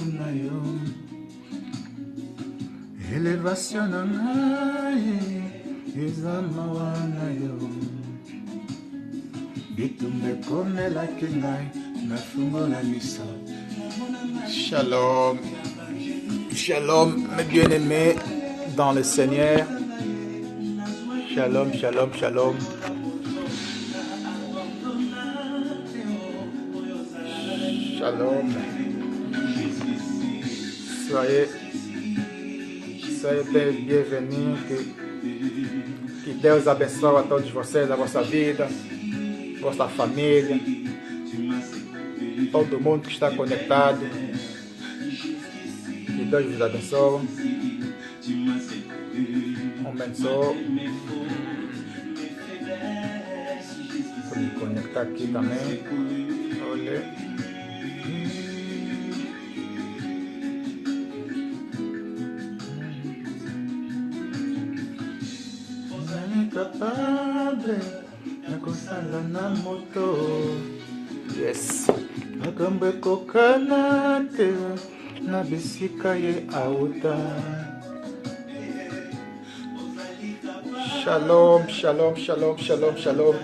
na yo. Elevação na ngai, examawa na yo. Bitumbe komela kingai, na fungo na miso. Shalom, shalom mes bien-aimés dans le Seigneur. Shalom, shalom, shalom. Shalom. Soyez bienvenus. Que Deus abençoe a todos vocês, a vossa vida, vossa família, todo mundo que está conectado. Que Deus vos abençoe. Começou. Vou me conectar aqui também. Olha. Padre, nakosala na moto. Yes. Nakambe kokanate na bisika ye auta. Shalom, shalom, shalom, shalom, shalom.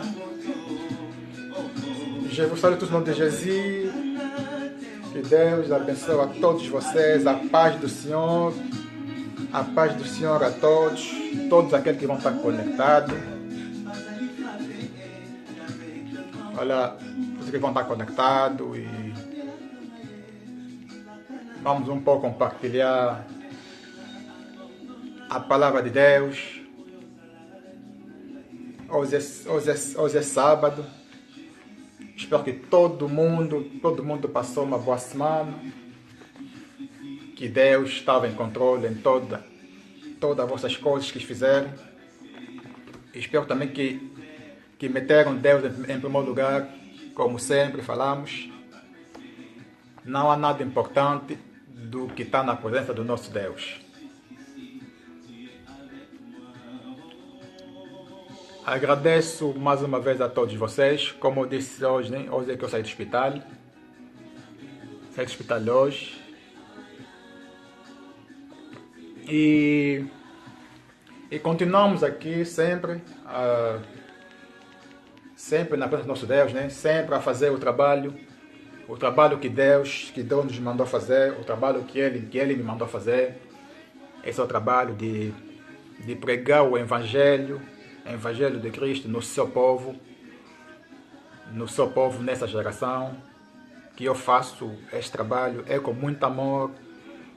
Je vous salue tous au nom de Jésus. Que Deus abençoe a todos vocês. A paz do Senhor. A paz do Senhor a todos. Todos aqueles que vão estar conectados. Olha, todos que vão estar conectados e vamos um pouco compartilhar a palavra de Deus. Hoje é sábado. Espero que todo mundo passou uma boa semana. Que Deus estava em controle em todas as vossas coisas que fizeram. Espero também que meteram Deus em primeiro lugar, como sempre falamos. Não há nada importante do que está na presença do nosso Deus. Agradeço mais uma vez a todos vocês. Como eu disse hoje, né? Hoje é que eu saí do hospital. Saí do hospital hoje. E continuamos aqui sempre na presença do nosso Deus, né? Sempre a fazer o trabalho que Deus nos mandou fazer, o trabalho que Ele me mandou fazer. Esse é o trabalho de pregar o Evangelho de Cristo no seu povo nessa geração. Que eu faço este trabalho, é com muito amor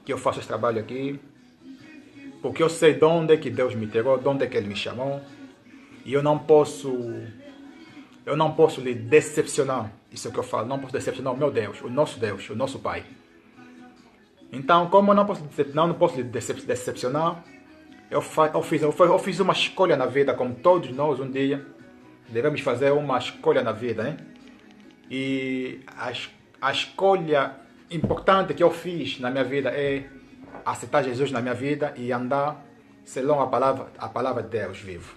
que eu faço este trabalho aqui. Porque eu sei de onde é que Deus me tirou, de onde é que Ele me chamou. E eu não posso lhe decepcionar. Isso é o que eu falo. Não posso decepcionar o meu Deus, o nosso Pai. Então, como eu não posso lhe decepcionar, eu fiz uma escolha na vida, como todos nós um dia devemos fazer uma escolha na vida, né? E a escolha importante que eu fiz na minha vida é aceitar Jesus na minha vida e andar segundo a palavra de Deus vivo.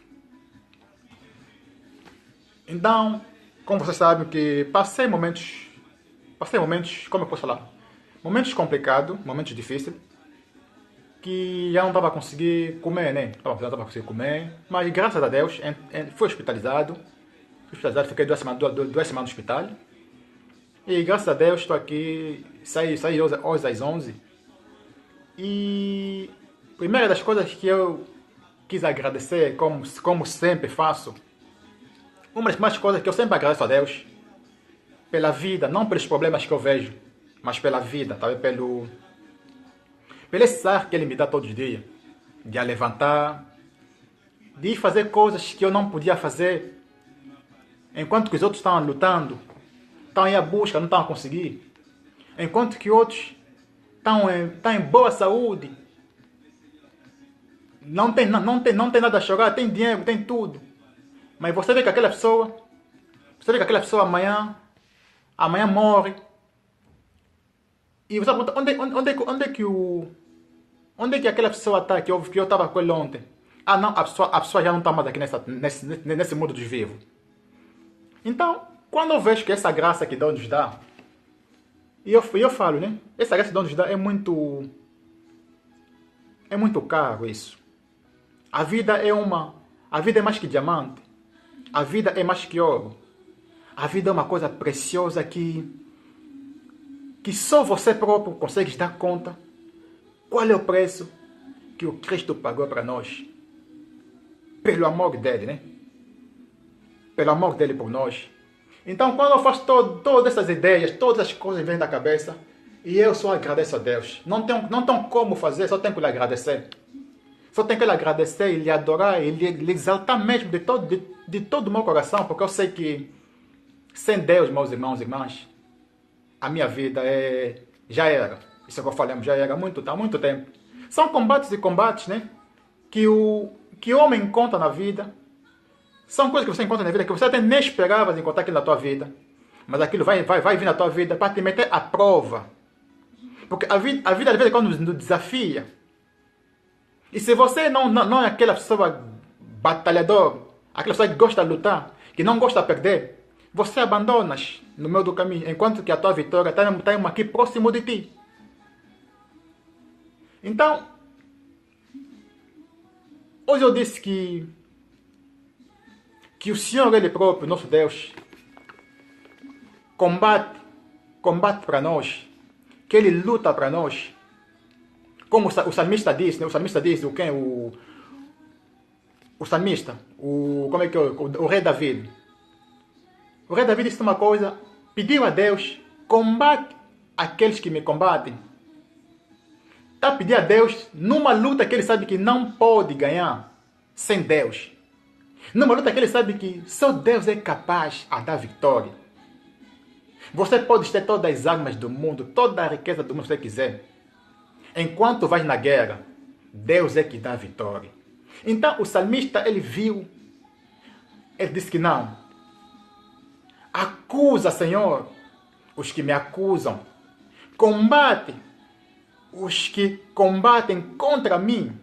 Então, como vocês sabem que passei momentos, como eu posso falar? Momentos complicados, momentos difíceis, que já não estava conseguindo comer, né? Já não estava conseguindo comer, mas graças a Deus, fui hospitalizado, fiquei 2 semanas no hospital, e graças a Deus estou aqui, saí hoje às 11. E a primeira das coisas que eu quis agradecer, como sempre faço, uma das mais coisas que eu sempre agradeço a Deus, pela vida, não pelos problemas que eu vejo, mas pela vida, tá? Pelo esse ar que Ele me dá todos os dias, de a levantar, de fazer coisas que eu não podia fazer, enquanto que os outros estavam lutando, estão em busca, não estão a conseguir, enquanto que outros estão em boa saúde, não tem nada a chorar, tem dinheiro, tem tudo. Mas você vê que aquela pessoa amanhã morre. E você pergunta, onde é que aquela pessoa está, que eu estava com ele ontem? Ah não, a pessoa já não está mais aqui nesse mundo dos vivos. Então, quando eu vejo que essa graça que Deus nos dá, E eu falo, né? Essa graça de Deus dá é muito caro isso. A vida é mais que diamante. A vida é mais que ouro. A vida é uma coisa preciosa que só você próprio consegue dar conta qual é o preço que o Cristo pagou para nós. Pelo amor dele, né? Pelo amor dele por nós. Então, quando eu faço todas essas ideias, todas as coisas vêm da cabeça, e eu só agradeço a Deus. Não tenho como fazer, só tenho que lhe agradecer. Só tenho que lhe agradecer e lhe adorar e lhe exaltar mesmo de todo o meu coração, porque eu sei que sem Deus, meus irmãos e irmãs, a minha vida já era. Isso que eu falei, já era há muito tempo. São combates e combates, né? Que o homem encontra na vida. São coisas que você encontra na vida que você até nem esperava encontrar aquilo na tua vida. Mas aquilo vai vir na tua vida para te meter à prova. Porque a vida às vezes quando nos desafia. E se você não é aquela pessoa batalhador, aquela pessoa que gosta de lutar, que não gosta de perder, você abandonas no meio do caminho, enquanto que a tua vitória está aqui próximo de ti. Então, hoje eu disse que o Senhor, Ele próprio, nosso Deus, combate para nós, que Ele luta para nós. Como o salmista diz, né? O salmista diz, o salmista, como é que é? O rei David. O rei David disse uma coisa, pediu a Deus, combate aqueles que me combatem. Está a pedir a Deus numa luta que ele sabe que não pode ganhar sem Deus. Numa luta que ele sabe que só Deus é capaz de dar vitória. Você pode ter todas as armas do mundo, toda a riqueza do mundo que você quiser. Enquanto vais na guerra, Deus é que dá vitória. Então o salmista, ele disse que não. Acusa, Senhor, os que me acusam. Combate os que combatem contra mim.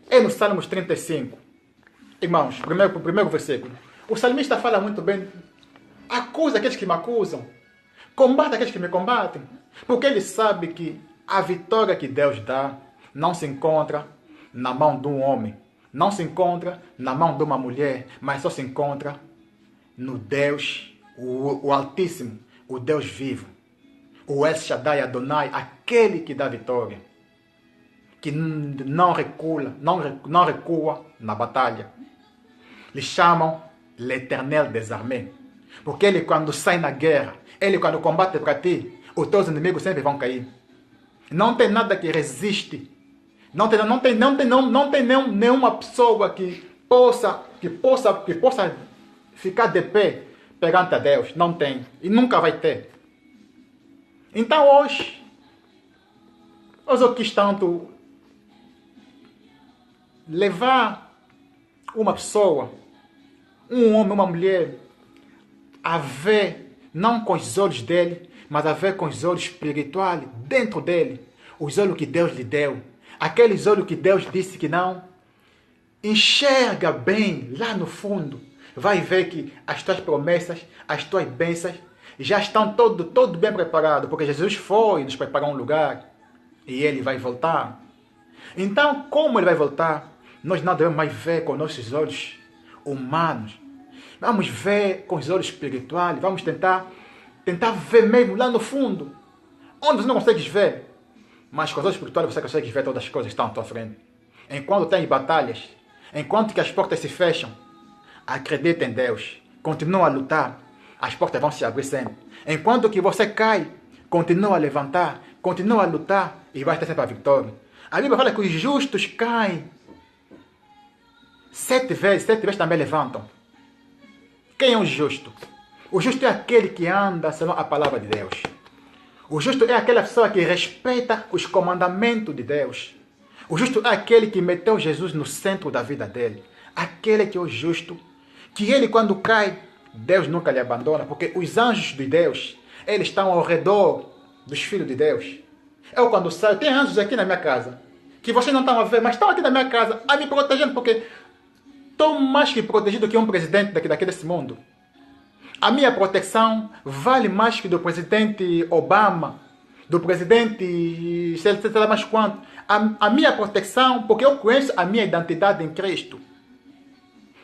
É no Salmos 35. Irmãos, primeiro versículo. O salmista fala muito bem. Acusa aqueles que me acusam. Combate aqueles que me combatem. Porque ele sabe que a vitória que Deus dá não se encontra na mão de um homem. Não se encontra na mão de uma mulher. Mas só se encontra no Deus, o Altíssimo, o Deus vivo. O El Shaddai Adonai, aquele que dá vitória. Que não recua na batalha. Lhe chamam l'Éternel des armées. Porque ele quando sai na guerra, ele quando combate para ti, os teus inimigos sempre vão cair. Não tem nada que resiste. Não tem nenhuma pessoa que possa ficar de pé perante a Deus. Não tem. E nunca vai ter. Então hoje eu quis tanto levar uma pessoa, um homem, uma mulher, a ver, não com os olhos dele, mas a ver com os olhos espirituais dentro dele, os olhos que Deus lhe deu, aqueles olhos que Deus disse que não, enxerga bem lá no fundo, vai ver que as tuas promessas, as tuas bênçãos já estão todo bem preparados, porque Jesus foi nos preparar um lugar e ele vai voltar. Então, como ele vai voltar, nós não devemos mais ver com nossos olhos humanos. Vamos ver com os olhos espirituais, vamos tentar ver mesmo lá no fundo, onde você não consegue ver, mas com os olhos espirituais você consegue ver todas as coisas que estão à tua frente. Enquanto tem batalhas, enquanto que as portas se fecham, acredita em Deus, continua a lutar, as portas vão se abrir sempre. Enquanto que você cai, continua a levantar, continua a lutar e vai ter sempre a vitória. A Bíblia fala que os justos caem 7 vezes também levantam. Quem é o justo? O justo é aquele que anda segundo a palavra de Deus. O justo é aquela pessoa que respeita os comandamentos de Deus. O justo é aquele que meteu Jesus no centro da vida dele. Aquele que é o justo, que ele quando cai, Deus nunca lhe abandona, porque os anjos de Deus, eles estão ao redor dos filhos de Deus. Eu quando saio, tem anjos aqui na minha casa, que vocês não estão a ver, mas estão aqui na minha casa, a me protegendo, porque estou mais que protegido que um presidente daqui desse mundo. A minha proteção vale mais que do presidente Obama, do presidente, sei lá mais quanto. A minha proteção, porque eu conheço a minha identidade em Cristo.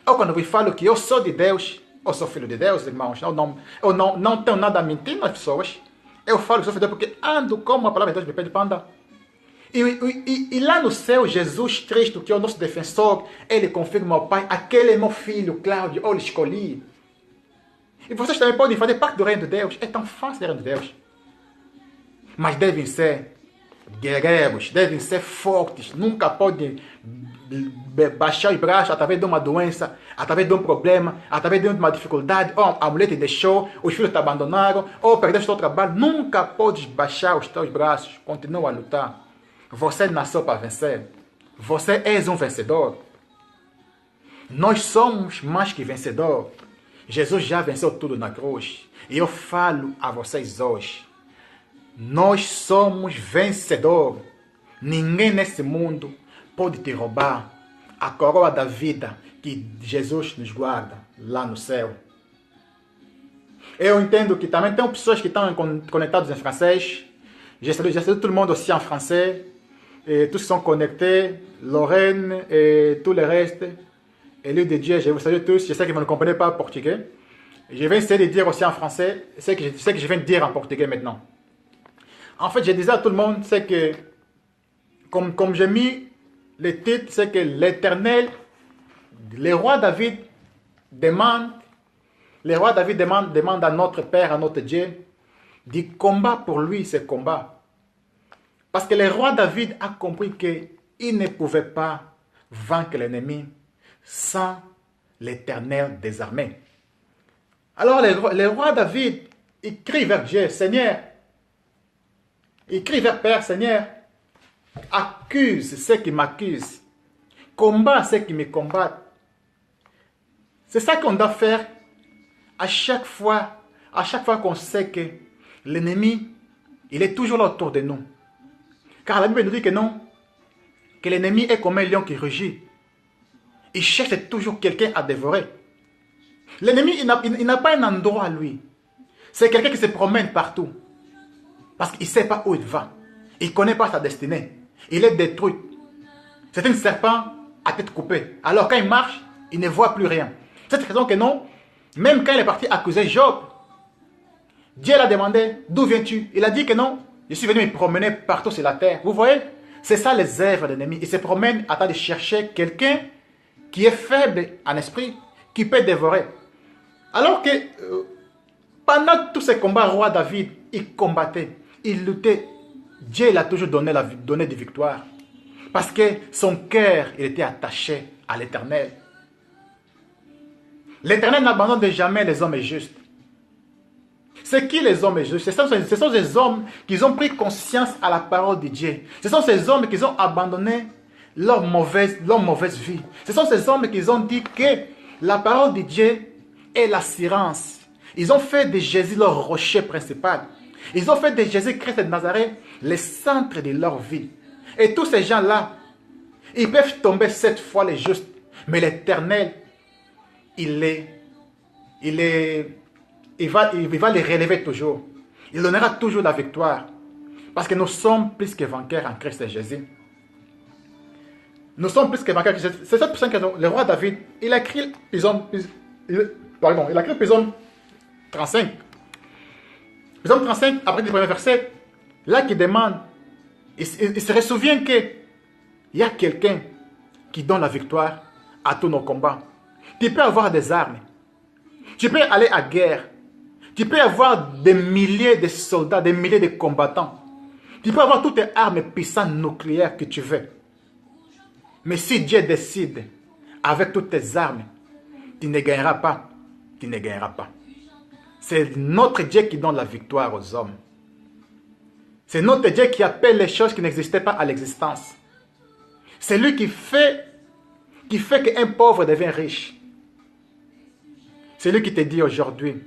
Eu quando vos falo que eu sou de Deus, eu sou filho de Deus, irmãos, eu não tenho nada a mentir nas pessoas. Eu falo que sou filho de Deus porque ando como a palavra de Deus me pede para andar. E lá no céu, Jesus Cristo, que é o nosso defensor, ele confirma ao Pai, aquele é meu filho, Cláudio, eu lhe escolhi. E vocês também podem fazer parte do reino de Deus. É tão fácil o reino de Deus. Mas devem ser guerreiros, devem ser fortes. Nunca podem baixar os braços através de uma doença, através de um problema, através de uma dificuldade. Ou a mulher te deixou, os filhos te abandonaram, ou perdeste o teu trabalho. Nunca podes baixar os teus braços. Continua a lutar. Você nasceu para vencer. Você és um vencedor. Nós somos mais que vencedor. Jesus já venceu tudo na cruz. E eu falo a vocês hoje. Nós somos vencedor. Ninguém nesse mundo pode te roubar a coroa da vida que Jesus nos guarda lá no céu. Eu entendo que também tem pessoas que estão conectadas em francês. Je salue tout le monde aussi en français. Et tous sont connectés. Lorraine et tout le reste. Élu de Dieu, je vous salue tous. Je sais que vous ne comprenez pas le portugais. Je vais essayer de dire aussi en français ce que je viens de dire en portugais maintenant. En fait, je disais à tout le monde, c'est que, comme j'ai mis le titre, c'est que l'Éternel, le roi David demande à notre Père, à notre Dieu, du combat pour lui, ce combat. Parce que le roi David a compris qu'il ne pouvait pas vaincre l'ennemi sans l'Éternel des armées. Alors le roi David, il crie vers Dieu, Seigneur, il crie vers Père, Seigneur, accuse ceux qui m'accusent, combat ceux qui me combattent. C'est ça qu'on doit faire à chaque fois qu'on sait que l'ennemi, il est toujours là autour de nous. Car la Bible nous dit que non, que l'ennemi est comme un lion qui rugit. Il cherche toujours quelqu'un à dévorer. L'ennemi, il n'a pas un endroit à lui. C'est quelqu'un qui se promène partout. Parce qu'il ne sait pas où il va. Il ne connaît pas sa destinée. Il est détruit. C'est un serpent à tête coupée. Alors quand il marche, il ne voit plus rien. C'est cette raison que non, même quand il est parti accuser Job, Dieu l'a demandé, d'où viens-tu? Il a dit que non, je suis venu me promener partout sur la terre. Vous voyez? C'est ça les œuvres de l'ennemi. Il se promène à train de chercher quelqu'un qui est faible en esprit, qui peut dévorer. Alors que pendant tous ces combats, roi David, il combattait, il luttait. Dieu l'a toujours donné des victoires. Parce que son cœur, il était attaché à l'Éternel. L'Éternel n'abandonne jamais les hommes justes. C'est qui les hommes justes? Ce sont ces hommes qui ont pris conscience à la parole de Dieu. Ce sont ces hommes qui ont abandonné leur mauvaise vie. Ce sont ces hommes qui ont dit que la parole de Dieu est l'assurance. Ils ont fait de Jésus leur rocher principal. Ils ont fait de Jésus-Christ de Nazareth le centre de leur vie. Et tous ces gens-là, ils peuvent tomber 7 fois les justes. Mais l'Éternel, il va les relever toujours. Il donnera toujours la victoire. Parce que nous sommes plus que vainqueurs en Christ Jésus. Nous sommes plus que vainqueurs en Christ Jésus. C'est cette personne que le roi David, il a écrit Psaume 35. Psaume 35, après le premier verset, là qui demande, il se souvient qu'il y a quelqu'un qui donne la victoire à tous nos combats. Tu peux avoir des armes. Tu peux aller à guerre. Tu peux avoir des milliers de soldats, des milliers de combattants. Tu peux avoir toutes les armes puissantes nucléaires que tu veux. Mais si Dieu décide, avec toutes tes armes, tu ne gagneras pas. Tu ne gagneras pas. C'est notre Dieu qui donne la victoire aux hommes. C'est notre Dieu qui appelle les choses qui n'existaient pas à l'existence. C'est lui qui fait qu'un pauvre devient riche. C'est lui qui te dit aujourd'hui,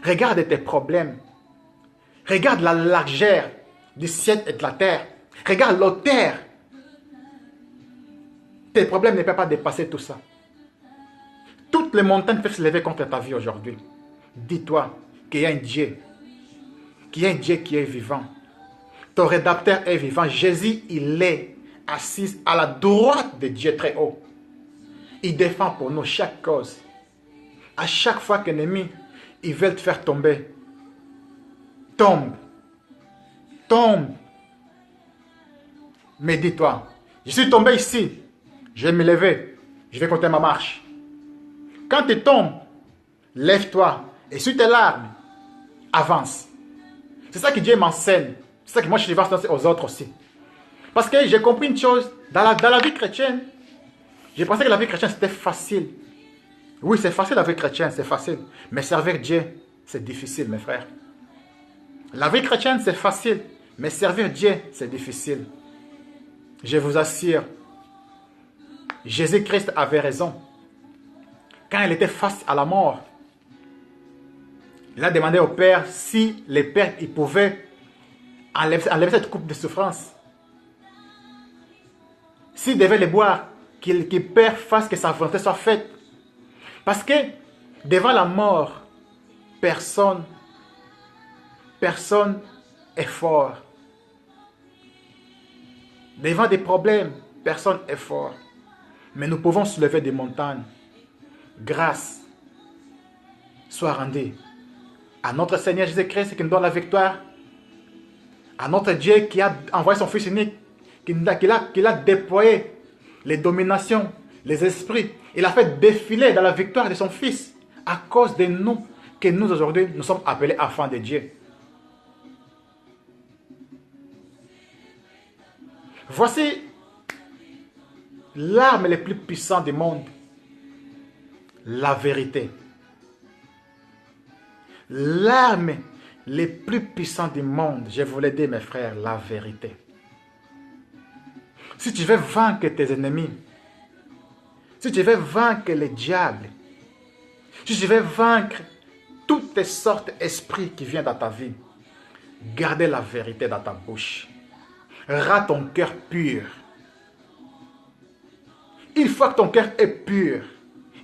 regarde tes problèmes. Regarde la largeur du ciel et de la terre. Regarde l'auteur. Tes problèmes ne peuvent pas dépasser tout ça. Toutes les montagnes peuvent se lever contre ta vie aujourd'hui. Dis-toi qu'il y a un Dieu. Qu'il y a un Dieu qui est vivant. Ton rédacteur est vivant. Jésus, il est assis à la droite de Dieu très haut. Il défend pour nous chaque cause. À chaque fois qu'un ennemi, ils veulent te faire tomber. Tombe. Tombe. Mais dis-toi, je suis tombé ici. Je vais me lever. Je vais continuer ma marche. Quand tu tombes, lève-toi. Et sur tes larmes, avance. C'est ça que Dieu m'enseigne. C'est ça que moi je vais enseigner aux autres aussi. Parce que j'ai compris une chose. Dans la vie chrétienne, j'ai pensé que la vie chrétienne c'était facile. Oui, c'est facile la vie chrétienne, c'est facile. Mais servir Dieu, c'est difficile, mes frères. La vie chrétienne, c'est facile. Mais servir Dieu, c'est difficile. Je vous assure, Jésus-Christ avait raison. Quand il était face à la mort, il a demandé au Père si les pères ils pouvaient enlever cette coupe de souffrance. S'il devait les boire, qu'il Père fasse que sa volonté soit faite. Parce que devant la mort, personne est fort. Devant des problèmes, personne est fort. Mais nous pouvons soulever des montagnes. Grâce soit rendue à notre Seigneur Jésus-Christ qui nous donne la victoire. À notre Dieu qui a envoyé son Fils unique, qui a déployé les dominations, les esprits. Il a fait défiler dans la victoire de son Fils à cause de nous, que nous aujourd'hui, nous sommes appelés enfants de Dieu. Voici l'arme la plus puissante du monde. La vérité. L'arme la plus puissante du monde, je vous l'ai dit mes frères, la vérité. Si tu veux vaincre tes ennemis, si tu veux vaincre les diables, si tu veux vaincre toutes sortes d'esprits qui viennent dans ta vie, gardez la vérité dans ta bouche. Rends ton cœur pur. Une fois que ton cœur est pur,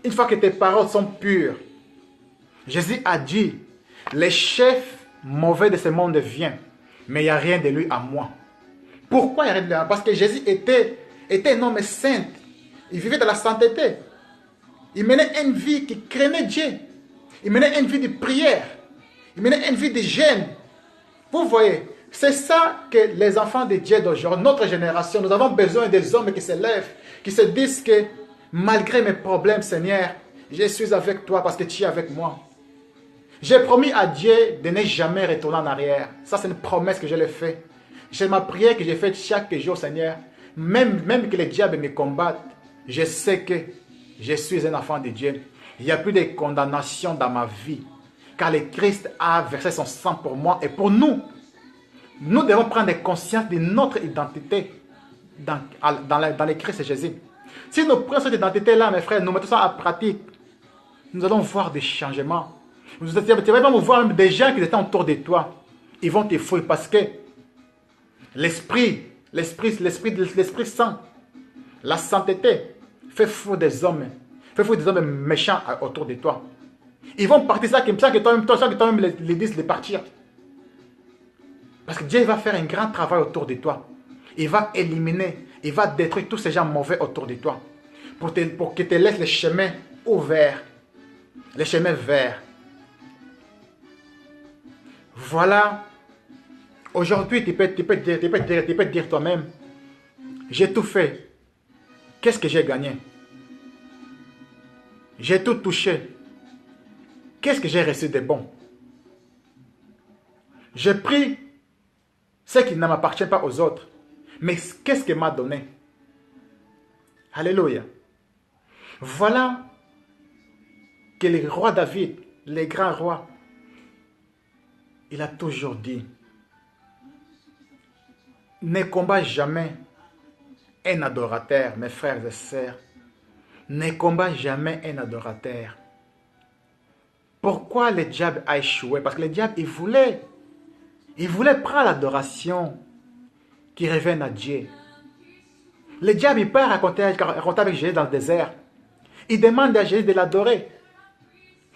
une fois que tes paroles sont pures, Jésus a dit, les chefs mauvais de ce monde viennent, mais il n'y a rien de lui à moi. Pourquoi il n'y a rien de lui à moi? Parce que Jésus était un homme saint. Il vivait dans la sainteté. Il menait une vie qui craignait Dieu. Il menait une vie de prière. Il menait une vie de jeûne. Vous voyez, c'est ça que les enfants de Dieu d'aujourd'hui, notre génération, nous avons besoin des hommes qui se lèvent, qui se disent que malgré mes problèmes, Seigneur, je suis avec toi parce que tu es avec moi. J'ai promis à Dieu de ne jamais retourner en arrière. Ça, c'est une promesse que je l'ai faite. C'est ma prière que j'ai faite chaque jour, Seigneur. Même que les diables me combattent, je sais que je suis un enfant de Dieu. Il n'y a plus de condamnation dans ma vie. Car le Christ a versé son sang pour moi et pour nous. Nous devons prendre conscience de notre identité dans le Christ Jésus. Si nous prenons cette identité-là, mes frères, nous mettons ça en pratique, nous allons voir des changements. Tu vas même voir des gens qui étaient autour de toi. Ils vont te fouiller parce que l'Esprit Saint, la sainteté, fait fou des hommes. Fait fou des hommes méchants autour de toi. Ils vont partir ça comme ça que toi-même les disent de partir. Parce que Dieu va faire un grand travail autour de toi. Il va éliminer, il va détruire tous ces gens mauvais autour de toi. Pour que te laisse les chemins ouverts. Les chemins verts. Voilà. Aujourd'hui, tu peux dire toi-même, j'ai tout fait. Qu'est-ce que j'ai gagné? J'ai tout touché. Qu'est-ce que j'ai reçu de bon? J'ai pris ce qui ne m'appartient pas aux autres. Mais qu'est-ce qu'il m'a donné? Alléluia. Voilà que le roi David, le grand roi, il a toujours dit, ne combat jamais un adorateur, mes frères et sœurs. Ne combat jamais un adorateur. Pourquoi le diable a échoué? Parce que le diable, il voulait prendre l'adoration qui revient à Dieu. Le diable, il part raconter avec Jésus dans le désert. Il demande à Jésus de l'adorer.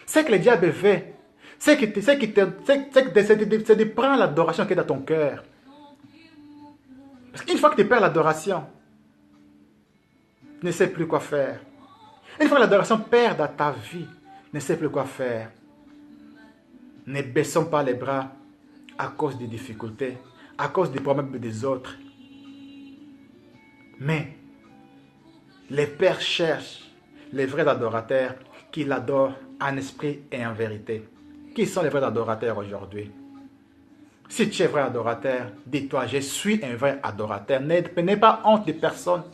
Ce que le diable fait, c'est de prendre l'adoration qui est dans ton cœur. Parce qu'une fois que tu perds l'adoration, tu ne sais plus quoi faire. Une fois que l'adoration perd dans ta vie, tu ne sais plus quoi faire. Ne baissons pas les bras à cause des difficultés, à cause des problèmes des autres. Mais les pères cherchent les vrais adorateurs qui l'adorent en esprit et en vérité. Qui sont les vrais adorateurs aujourd'hui? Si tu es vrai adorateur, dis-toi, je suis un vrai adorateur. N'aie pas honte de personne.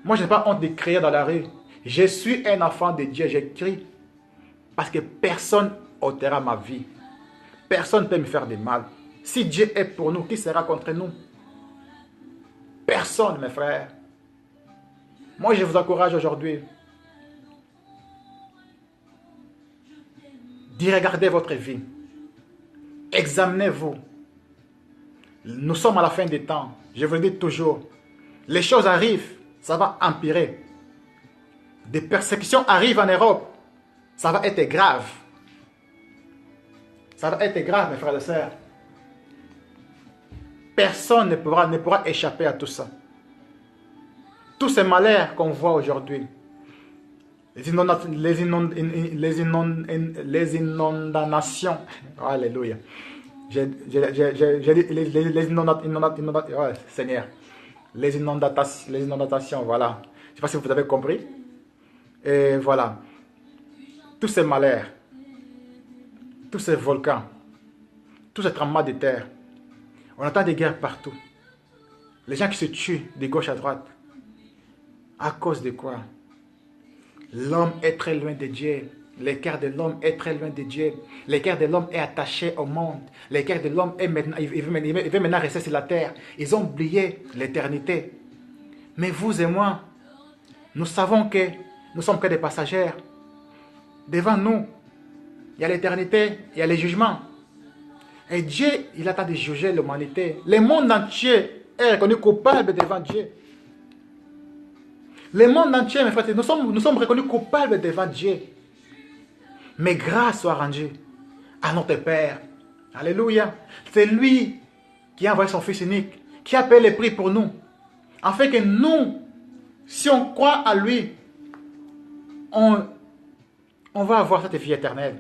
Moi, je n'ai pas honte de crier dans la rue. Je suis un enfant de Dieu, je crie. Parce que personne ôtera ma vie. Personne ne peut me faire du mal. Si Dieu est pour nous, qui sera contre nous? Personne, mes frères. Moi, je vous encourage aujourd'hui d'y regarder votre vie. Examinez-vous. Nous sommes à la fin des temps. Je vous le dis toujours. Les choses arrivent, ça va empirer. Des persécutions arrivent en Europe. Ça va être grave. Ça va être grave, mes frères et sœurs. Personne ne pourra échapper à tout ça. Tous ces malheurs qu'on voit aujourd'hui, les inondations, alléluia, les inondations, oh, Seigneur, les inondations, voilà, je ne sais pas si vous avez compris, et voilà, tous ces malheurs, tous ces volcans, tous ces tremblements de terre, on entend des guerres partout, les gens qui se tuent de gauche à droite, à cause de quoi? L'homme est très loin de Dieu. Le cœur de l'homme est très loin de Dieu. Le cœur de l'homme est attaché au monde. Le cœur de l'homme est maintenant, il veut maintenant rester sur la terre. Ils ont oublié l'éternité. Mais vous et moi, nous savons que nous sommes que des passagers. Devant nous, il y a l'éternité, il y a les jugements. Et Dieu, il attend de juger l'humanité. Le monde entier est reconnu coupable devant Dieu. Le monde entier, mes frères, nous sommes reconnus coupables devant Dieu. Mais grâce soit rendue à notre Père. Alléluia. C'est lui qui a envoyé son Fils unique, qui a payé le prix pour nous. Afin que nous, si on croit à lui, on va avoir cette vie éternelle.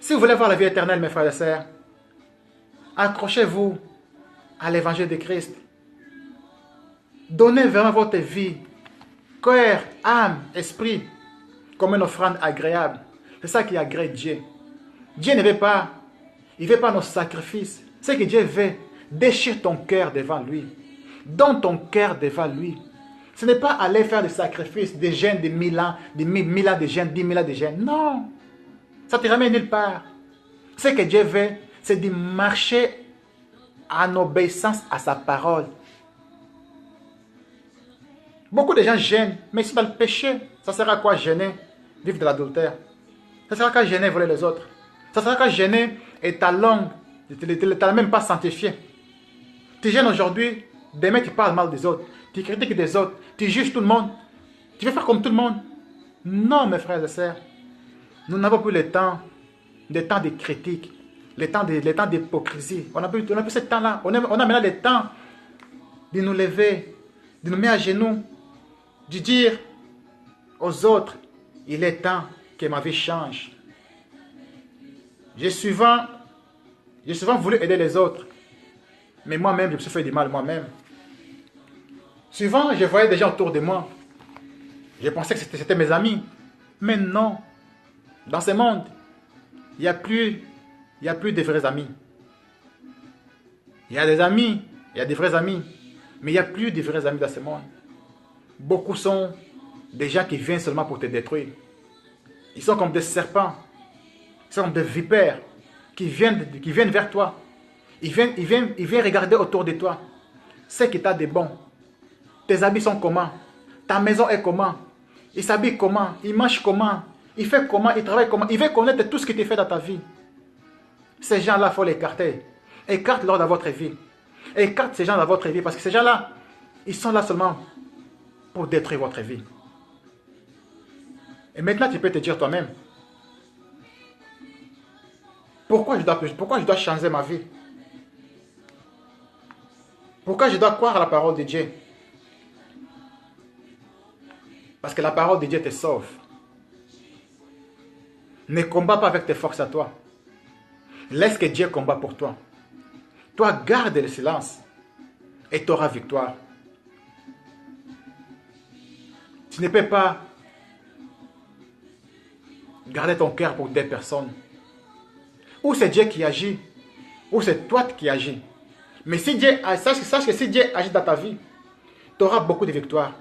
Si vous voulez avoir la vie éternelle, mes frères et sœurs, accrochez-vous à l'évangile de Christ. Donnez vraiment votre vie, cœur, âme, esprit, comme une offrande agréable. C'est ça qui agrée Dieu. Dieu ne veut pas, il ne veut pas nos sacrifices. Ce que Dieu veut, déchire ton cœur devant lui. Donne ton cœur devant lui. Ce n'est pas aller faire des sacrifices, des jeûnes de 1000 ans, des 1000 ans de jeûnes, 10 000 ans de jeûnes. Non, ça ne te ramène nulle part. Ce que Dieu veut, c'est de marcher en obéissance à sa parole. Beaucoup de gens gênent, mais c'est dans le péché. Ça sert à quoi gêner, vivre de l'adultère? Ça sert à quoi gêner, voler les autres? Ça sert à quoi gêner et ta langue, tu ne l'as même pas sanctifié? Tu gênes aujourd'hui, demain tu parles mal des autres, tu critiques des autres, tu juges tout le monde. Tu veux faire comme tout le monde? Non, mes frères et sœurs. Nous n'avons plus le temps de critique, le temps d'hypocrisie. On n'a plus ce temps-là. On a maintenant le temps de nous lever, de nous mettre à genoux, de dire aux autres, il est temps que ma vie change. J'ai souvent voulu aider les autres, mais moi-même, je me suis fait du mal moi-même. Souvent, je voyais des gens autour de moi. Je pensais que c'était mes amis. Mais non. Dans ce monde, il n'y a plus de vrais amis. Il y a des amis, il y a des vrais amis. Mais il n'y a plus de vrais amis dans ce monde. Beaucoup sont des gens qui viennent seulement pour te détruire. Ils sont comme des serpents. Ils sont comme des vipères qui viennent vers toi. Ils viennent regarder autour de toi. Ce qui t'a de bon. Tes habits sont comment? Ta maison est comment? Il s'habille comment? Il mange comment? Il fait comment? Il travaille comment? Il veut connaître tout ce que tu fais dans ta vie. Ces gens-là, il faut les écarter. Écarte-les dans votre vie. Écarte ces gens dans votre vie parce que ces gens-là, ils sont là seulement pour détruire votre vie. Et maintenant, tu peux te dire toi-même, pourquoi je dois changer ma vie? Pourquoi je dois croire à la parole de Dieu? Parce que la parole de Dieu te sauve. Ne combat pas avec tes forces à toi. Laisse que Dieu combat pour toi. Toi, garde le silence et tu auras victoire. Tu ne peux pas garder ton cœur pour des personnes. Ou c'est Dieu qui agit, ou c'est toi qui agis. Mais si Dieu, sache que si Dieu agit dans ta vie, tu auras beaucoup de victoires.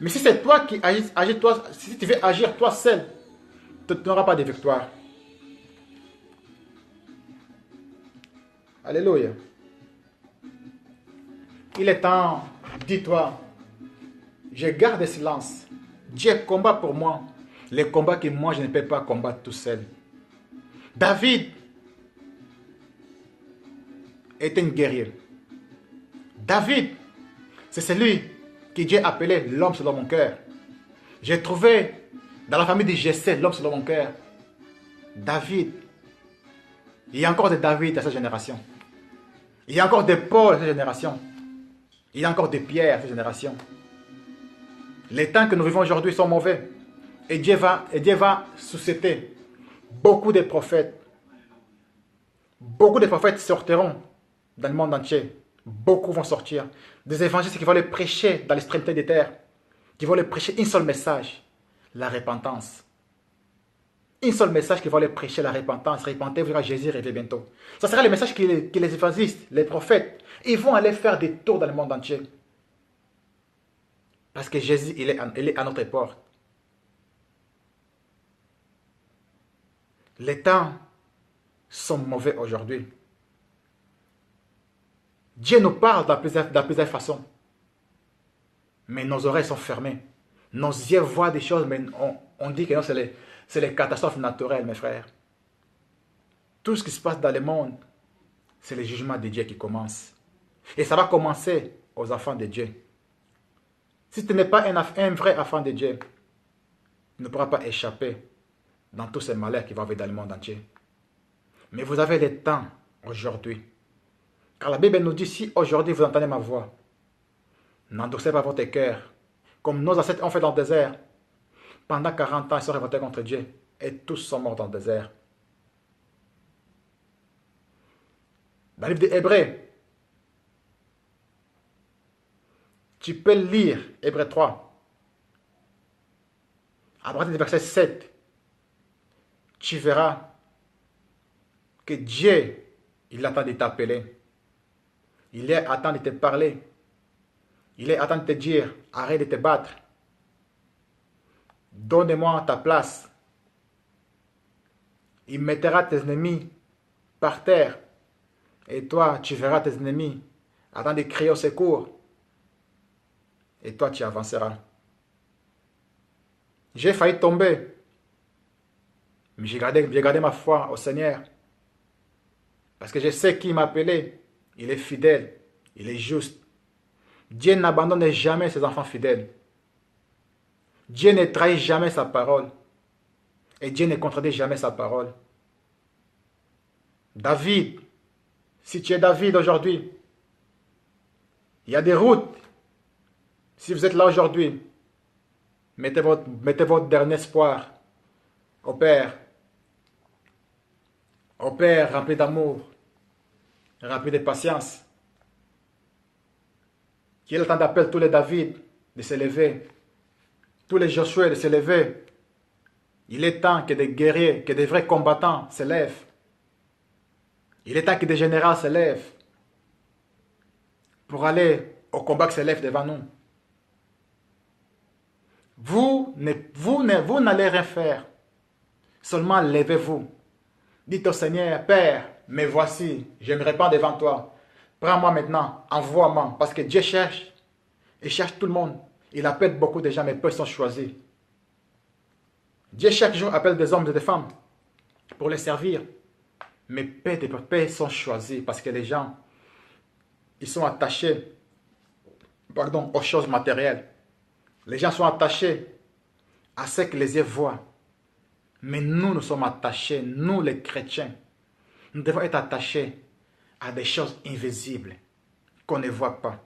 Mais si c'est toi qui agis toi, si tu veux agir toi seul, tu n'auras pas de victoire. Alléluia. Il est temps, dis-toi, je garde le silence. Dieu combat pour moi. Les combats que moi je ne peux pas combattre tout seul. David était un guerrier. David, c'est celui que Dieu appelait l'homme selon mon cœur. J'ai trouvé dans la famille de Jessé l'homme selon mon cœur. David. Il y a encore des David dans cette génération. Il y a encore des Paul dans cette génération. Il y a encore des Pierre dans cette génération. Les temps que nous vivons aujourd'hui sont mauvais. Et Dieu va susciter beaucoup de prophètes. Beaucoup de prophètes sortiront dans le monde entier. Beaucoup vont sortir. Des évangélistes qui vont les prêcher dans l'extrémité des terres. Qui vont les prêcher un seul message. La repentance. Un seul message qui va les prêcher, la repentance. Repentez-vous car Jésus revient bientôt. Ce sera le message que les évangélistes, les prophètes, ils vont aller faire des tours dans le monde entier. Parce que Jésus, il est à notre porte. Les temps sont mauvais aujourd'hui. Dieu nous parle de plusieurs façons. Mais nos oreilles sont fermées. Nos yeux voient des choses, mais on dit que non, c'est les catastrophes naturelles, mes frères. Tout ce qui se passe dans le monde, c'est le jugement de Dieu qui commence. Et ça va commencer aux enfants de Dieu. Si tu n'es pas un vrai enfant de Dieu, tu ne pourras pas échapper dans tous ces malheurs qui vont arriver dans le monde entier. Mais vous avez le temps aujourd'hui. Car la Bible nous dit, si aujourd'hui vous entendez ma voix, n'endossez pas votre cœur, comme nos ancêtres ont fait dans le désert. Pendant 40 ans, ils sont révoltés contre Dieu, et tous sont morts dans le désert. Dans le livre des Hébreux, tu peux lire Hébreux 3. À partir du verset 7, tu verras que Dieu, il attend de t'appeler. Il est attend de te parler. Il est attend de te dire, arrête de te battre. Donne-moi ta place. Il mettra tes ennemis par terre. Et toi, tu verras tes ennemis attendre de crier au secours. Et toi, tu avanceras. J'ai failli tomber. Mais j'ai gardé ma foi au Seigneur. Parce que je sais qui m'a appelé. Il est fidèle. Il est juste. Dieu n'abandonne jamais ses enfants fidèles. Dieu ne trahit jamais sa parole. Et Dieu ne contredit jamais sa parole. David, si tu es David aujourd'hui, il y a des routes. Si vous êtes là aujourd'hui, mettez votre dernier espoir au Père. Au Père rempli d'amour, rempli de patience. Qu'il est le temps d'appeler tous les David de se lever. Tous les Josué de se lever. Il est temps que des guerriers, que des vrais combattants se lèvent. Il est temps que des généraux se lèvent pour aller au combat qui se lève devant nous. Vous n'allez rien faire. Seulement levez-vous. Dites au Seigneur, Père, me voici, je me répands devant toi. Prends-moi maintenant, envoie-moi. Parce que Dieu cherche. Il cherche tout le monde. Il appelle beaucoup de gens, mais peu sont choisis. Dieu chaque jour appelle des hommes et des femmes pour les servir. Mais peu sont choisis parce que les gens, ils sont attachés aux choses matérielles. Les gens sont attachés à ce que les yeux voient. Mais nous sommes attachés, nous les chrétiens. Nous devons être attachés à des choses invisibles qu'on ne voit pas.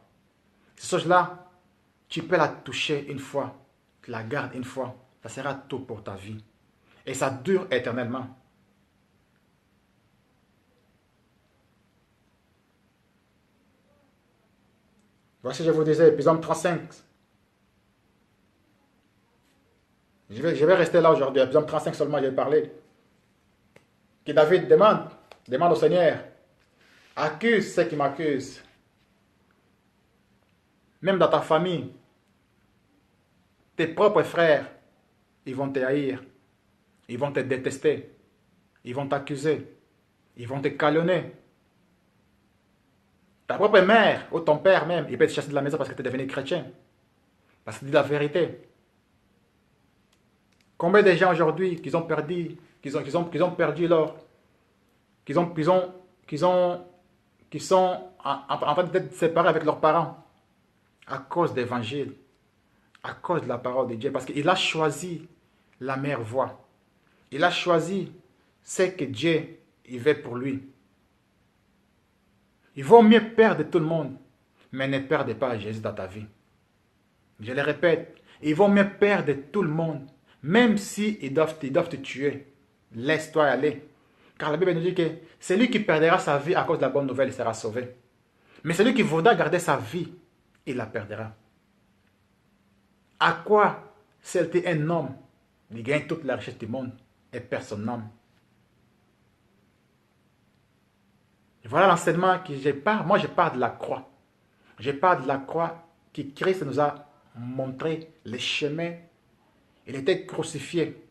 Ces choses-là, tu peux la toucher une fois, tu la gardes une fois, ça sera tout pour ta vie. Et ça dure éternellement. Voici, je vous disais, Psaume 35. Je vais rester là aujourd'hui, Psaume 35 seulement, je vais parler. Que David demande au Seigneur, accuse ceux qui m'accusent. Même dans ta famille, tes propres frères, ils vont te haïr, ils vont te détester, ils vont t'accuser, ils vont te calomnier. Ta propre mère ou ton père même, il peut te chasser de la maison parce que tu es devenu chrétien. Parce que tu dis la vérité. Combien de gens aujourd'hui qui ont perdu, qui sont en train d'être séparés avec leurs parents à cause de l'évangile, à cause de la parole de Dieu, parce qu'il a choisi la meilleure voie. Il a choisi ce que Dieu il veut pour lui. Il vaut mieux perdre tout le monde, mais ne perdez pas Jésus dans ta vie. Je le répète, il vaut mieux perdre tout le monde, même si ils doivent te tuer. Laisse-toi aller. Car la Bible nous dit que celui qui perdra sa vie à cause de la bonne nouvelle, il sera sauvé. Mais celui qui voudra garder sa vie, il la perdra. À quoi sert-il un homme qui gagne toute la richesse du monde et perd son âme? Voilà l'enseignement que je parle. Moi, je parle de la croix. Je parle de la croix que Christ nous a montré les chemins. Il était crucifié.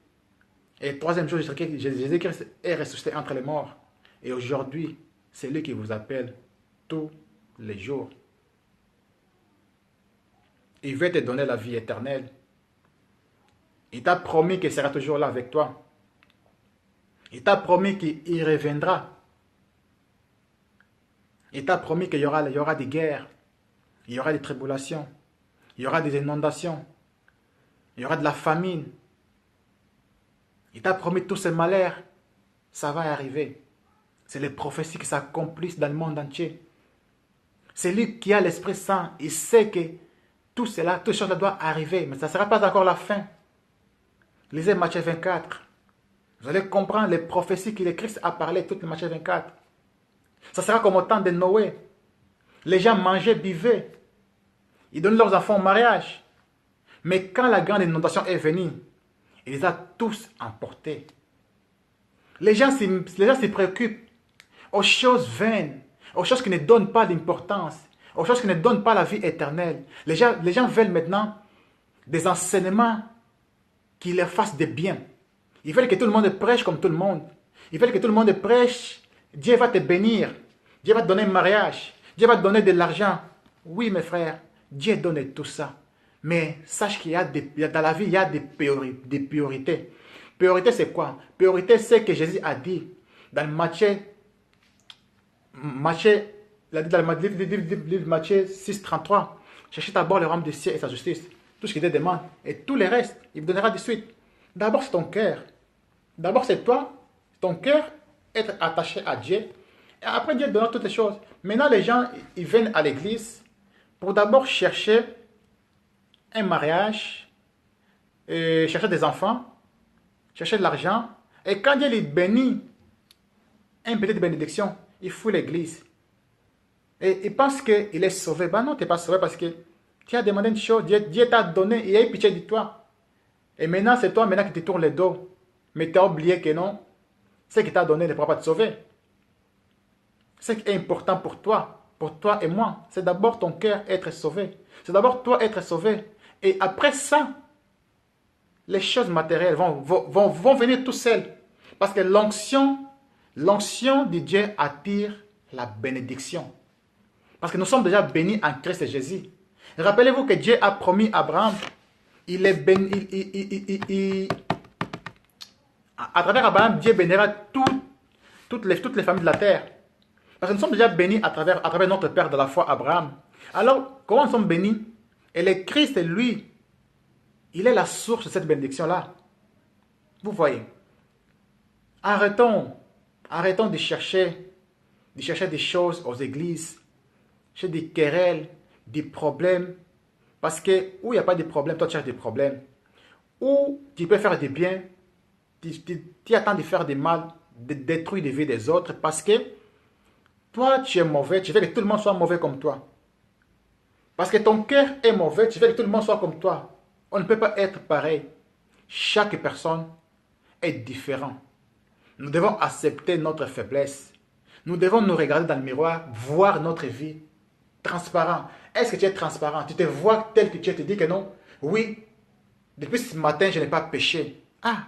Et le troisième jour, Jésus-Christ est ressuscité entre les morts. Et aujourd'hui, c'est lui qui vous appelle tous les jours. Il veut te donner la vie éternelle. Il t'a promis qu'il sera toujours là avec toi. Il t'a promis qu'il reviendra. Il t'a promis qu'il y aura des guerres, il y aura des tribulations, il y aura des inondations, il y aura de la famine. Il t'a promis tous ces malheurs, ça va arriver. C'est les prophéties qui s'accomplissent dans le monde entier. C'est lui qui a l'Esprit Saint, il sait que tout cela, toutes choses doivent arriver, mais ça ne sera pas encore la fin. Lisez Matthieu 24. Vous allez comprendre les prophéties que le Christ a parlé, toutes les Matthieu 24. Ça sera comme au temps de Noé. Les gens mangeaient, buvaient. Ils donnaient leurs enfants au mariage. Mais quand la grande inondation est venue, il les a tous emportés. Les gens se préoccupent aux choses vaines, aux choses qui ne donnent pas d'importance, aux choses qui ne donnent pas la vie éternelle. Les gens veulent maintenant des enseignements qui leur fassent des biens. Ils veulent que tout le monde prêche comme tout le monde. Ils veulent que tout le monde prêche. Dieu va te bénir. Dieu va te donner un mariage. Dieu va te donner de l'argent. Oui, mes frères, Dieu donne tout ça. Mais sache qu'il y a dans la vie, il y a des priorités. Priorité, c'est quoi? Priorité, c'est que Jésus a dit dans Matthieu, il a dit dans le livre de Matthieu 6,33, cherchez d'abord le royaume des cieux et sa justice. Tout ce qu'il te demande. Et tout le reste, il vous donnera de suite. D'abord, c'est ton cœur. D'abord, c'est toi, ton cœur, être attaché à Dieu. Et après, Dieu donnera toutes les choses. Maintenant, les gens, ils viennent à l'église pour d'abord chercher un mariage, et chercher des enfants, chercher de l'argent. Et quand Dieu les bénit, une petite bénédiction, il fout l'église. Et il pense qu'il est sauvé. Ben non, tu n'es pas sauvé parce que tu as demandé une chose, Dieu t'a donné, il a eu pitié de toi. Et maintenant, c'est toi maintenant qui te tournes le dos. Mais tu as oublié que non, ce qu'il t'a donné ne pourra pas te sauver. Ce qui est important pour toi et moi, c'est d'abord ton cœur être sauvé. C'est d'abord toi être sauvé. Et après ça, les choses matérielles vont venir tout seules. Parce que l'onction de Dieu attire la bénédiction. Parce que nous sommes déjà bénis en Christ Jésus. Rappelez-vous que Dieu a promis à Abraham, il est béni, à travers Abraham, Dieu bénira toutes les familles de la terre. Parce que nous sommes déjà bénis à travers notre Père de la foi, Abraham. Alors, comment nous sommes bénis? Et le Christ, lui, Il est la source de cette bénédiction-là. Vous voyez. Arrêtons de chercher des choses aux églises, chercher des querelles, des problèmes. Parce que où il n'y a pas de problème, toi tu cherches des problèmes. Où tu peux faire des biens, tu attends de faire des mal, de détruire les vies des autres parce que toi tu es mauvais, tu veux que tout le monde soit mauvais comme toi. Parce que ton cœur est mauvais, tu veux que tout le monde soit comme toi. On ne peut pas être pareil. Chaque personne est différente. Nous devons accepter notre faiblesse. Nous devons nous regarder dans le miroir, voir notre vie transparent. Est-ce que tu es transparent? Tu te vois tel que tu es, tu te dis que non? Oui, depuis ce matin, je n'ai pas péché. Ah,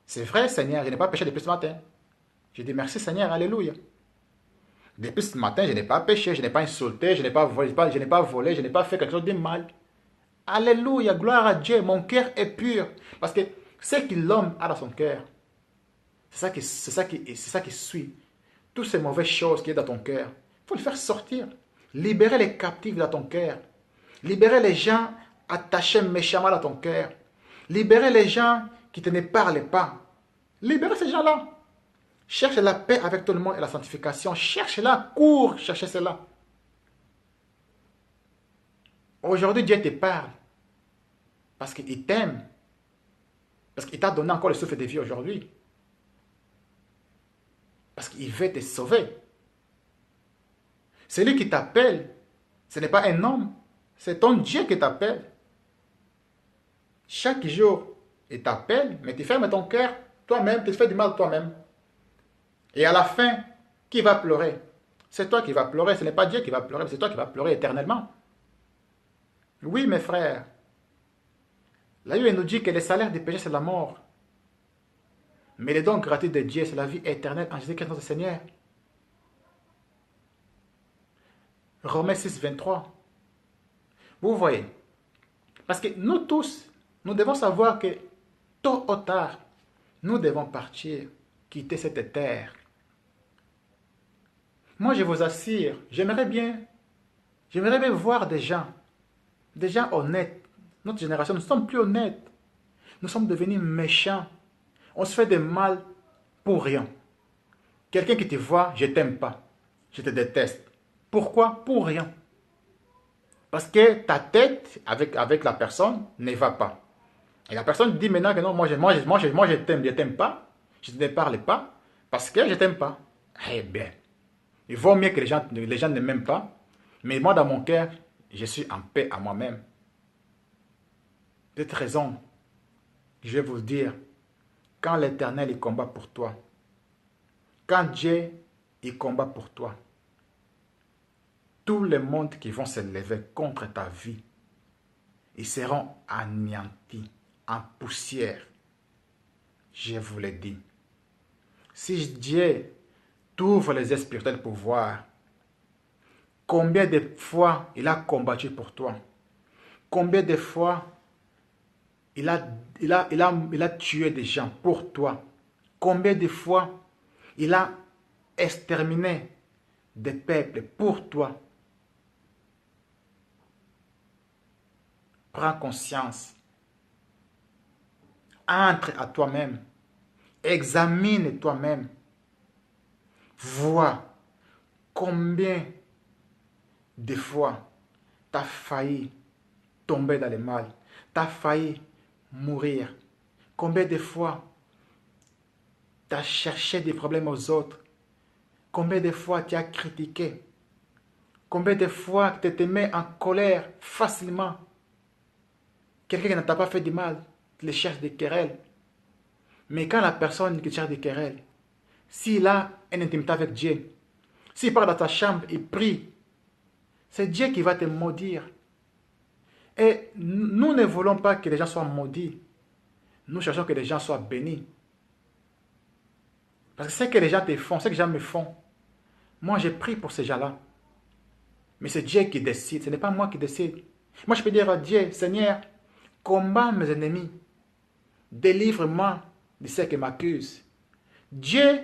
c'est vrai Seigneur, je n'ai pas péché depuis ce matin. Je dis merci Seigneur, alléluia. Depuis ce matin, je n'ai pas péché, je n'ai pas insulté, je n'ai pas volé, je n'ai pas fait quelque chose de mal. Alléluia, gloire à Dieu, mon cœur est pur. Parce que ce que l'homme a dans son cœur, c'est ça qui suit. Toutes ces mauvaises choses qui sont dans ton cœur, il faut le faire sortir. Libérer les captifs dans ton cœur. Libérer les gens attachés méchamment dans ton cœur. Libérer les gens qui ne te parlent pas. Libérer ces gens-là. Cherche la paix avec tout le monde et la sanctification. Cherche-la, cours, cherchez cela. Aujourd'hui, Dieu te parle. Parce qu'il t'aime. Parce qu'il t'a donné encore le souffle de vie aujourd'hui. Parce qu'il veut te sauver. Celui qui t'appelle, ce n'est pas un homme. C'est ton Dieu qui t'appelle. Chaque jour, il t'appelle, mais tu fermes ton cœur toi-même, tu te fais du mal toi-même. Et à la fin, qui va pleurer? C'est toi qui vas pleurer, ce n'est pas Dieu qui va pleurer, c'est toi qui vas pleurer éternellement. Oui, mes frères. La Bible nous dit que le salaire du péché, c'est la mort. Mais le don gratuit de Dieu, c'est la vie éternelle en Jésus-Christ notre Seigneur. Romains 6, 23. Vous voyez. Parce que nous tous, nous devons savoir que tôt ou tard, nous devons partir, quitter cette terre. Moi, je vous assure, j'aimerais bien voir des gens honnêtes. Notre génération, nous ne sommes plus honnêtes. Nous sommes devenus méchants. On se fait des mal pour rien. Quelqu'un qui te voit, je ne t'aime pas. Je te déteste. Pourquoi? Pour rien. Parce que ta tête avec la personne ne va pas. Et la personne dit maintenant que non, moi je t'aime, je ne t'aime pas. Je ne te parle pas parce que je ne t'aime pas. Eh bien, il vaut mieux que les gens ne m'aiment pas. Mais moi, dans mon cœur, je suis en paix à moi-même. De cette raison, je vais vous dire, quand l'Éternel il combat pour toi, quand Dieu il combat pour toi, tous les mondes qui vont se lever contre ta vie, ils seront anéantis, en poussière. Je vous le dis. Si Dieu t'ouvre les yeux spirituels pour voir combien de fois il a combattu pour toi, combien de fois il a tué des gens pour toi, combien de fois il a exterminé des peuples pour toi. Prends conscience. Entre à toi-même. Examine toi-même. Vois combien de fois tu as failli tomber dans le mal. Tu as failli mourir. Combien de fois tu as cherché des problèmes aux autres. Combien de fois tu as critiqué. Combien de fois tu te mets en colère facilement. Quelqu'un qui ne t'a pas fait du mal, tu le cherches des querelles. Mais quand la personne qui cherche des querelles, s'il a une intimité avec Dieu, s'il part dans ta chambre et prie, c'est Dieu qui va te maudire. Et nous ne voulons pas que les gens soient maudits. Nous cherchons que les gens soient bénis. Parce que ce que les gens te font, ce que les gens me font, moi je prie pour ces gens-là. Mais c'est Dieu qui décide, ce n'est pas moi qui décide. Moi je peux dire à Dieu, Seigneur, combat mes ennemis. Délivre-moi de ceux qui m'accusent. Dieu,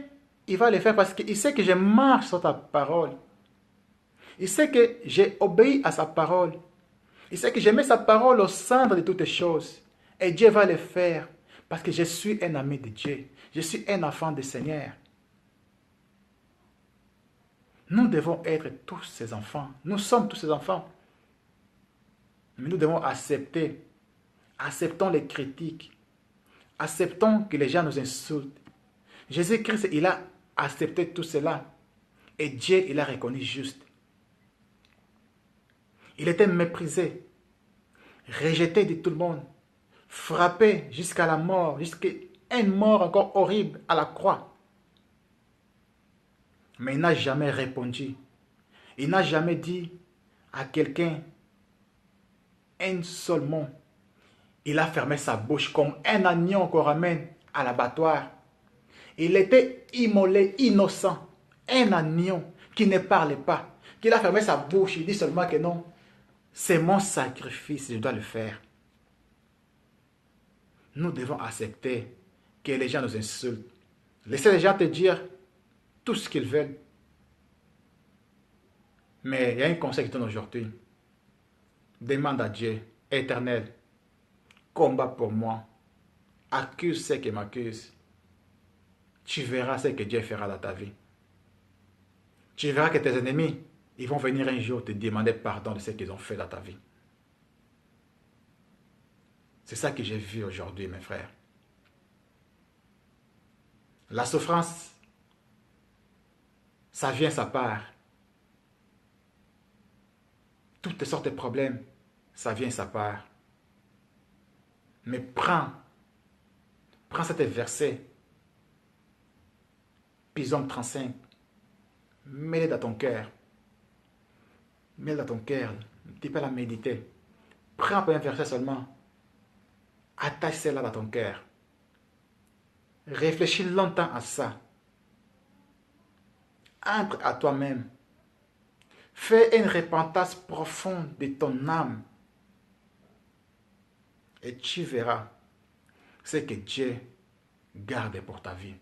il va le faire parce qu'il sait que je marche sur ta parole. Il sait que j'ai obéi à sa parole. Il sait que je mets sa parole au centre de toutes les choses. Et Dieu va le faire parce que je suis un ami de Dieu. Je suis un enfant du Seigneur. Nous devons être tous ses enfants. Nous sommes tous ses enfants. Mais nous devons accepter. Acceptons les critiques. Acceptons que les gens nous insultent. Jésus-Christ, il a accepté tout cela. Et Dieu, il a reconnu juste. Il était méprisé, rejeté de tout le monde, frappé jusqu'à la mort, jusqu'à une mort encore horrible à la croix. Mais il n'a jamais répondu. Il n'a jamais dit à quelqu'un un seul mot. Il a fermé sa bouche comme un agneau qu'on ramène à l'abattoir. Il était immolé, innocent. Un agneau qui ne parlait pas. Qu'il a fermé sa bouche. Il dit seulement que non. C'est mon sacrifice, je dois le faire. Nous devons accepter que les gens nous insultent. Laissez les gens te dire tout ce qu'ils veulent. Mais il y a un conseil qui donne aujourd'hui. Demande à Dieu, Éternel, combat pour moi. Accuse ceux qui m'accusent. Tu verras ce que Dieu fera dans ta vie. Tu verras que tes ennemis, ils vont venir un jour te demander pardon de ce qu'ils ont fait dans ta vie. C'est ça que j'ai vu aujourd'hui, mes frères. La souffrance, ça vient sa part. Toutes sortes de problèmes, ça vient sa part. Mais prends cet verset, Psaume 35, mets-le dans ton cœur. Mets-le dans ton cœur, tu peux la méditer. Prends un verset seulement, attache cela dans ton cœur. Réfléchis longtemps à ça. Entre à toi-même. Fais une repentance profonde de ton âme. Et tu verras ce que Dieu garde pour ta vie.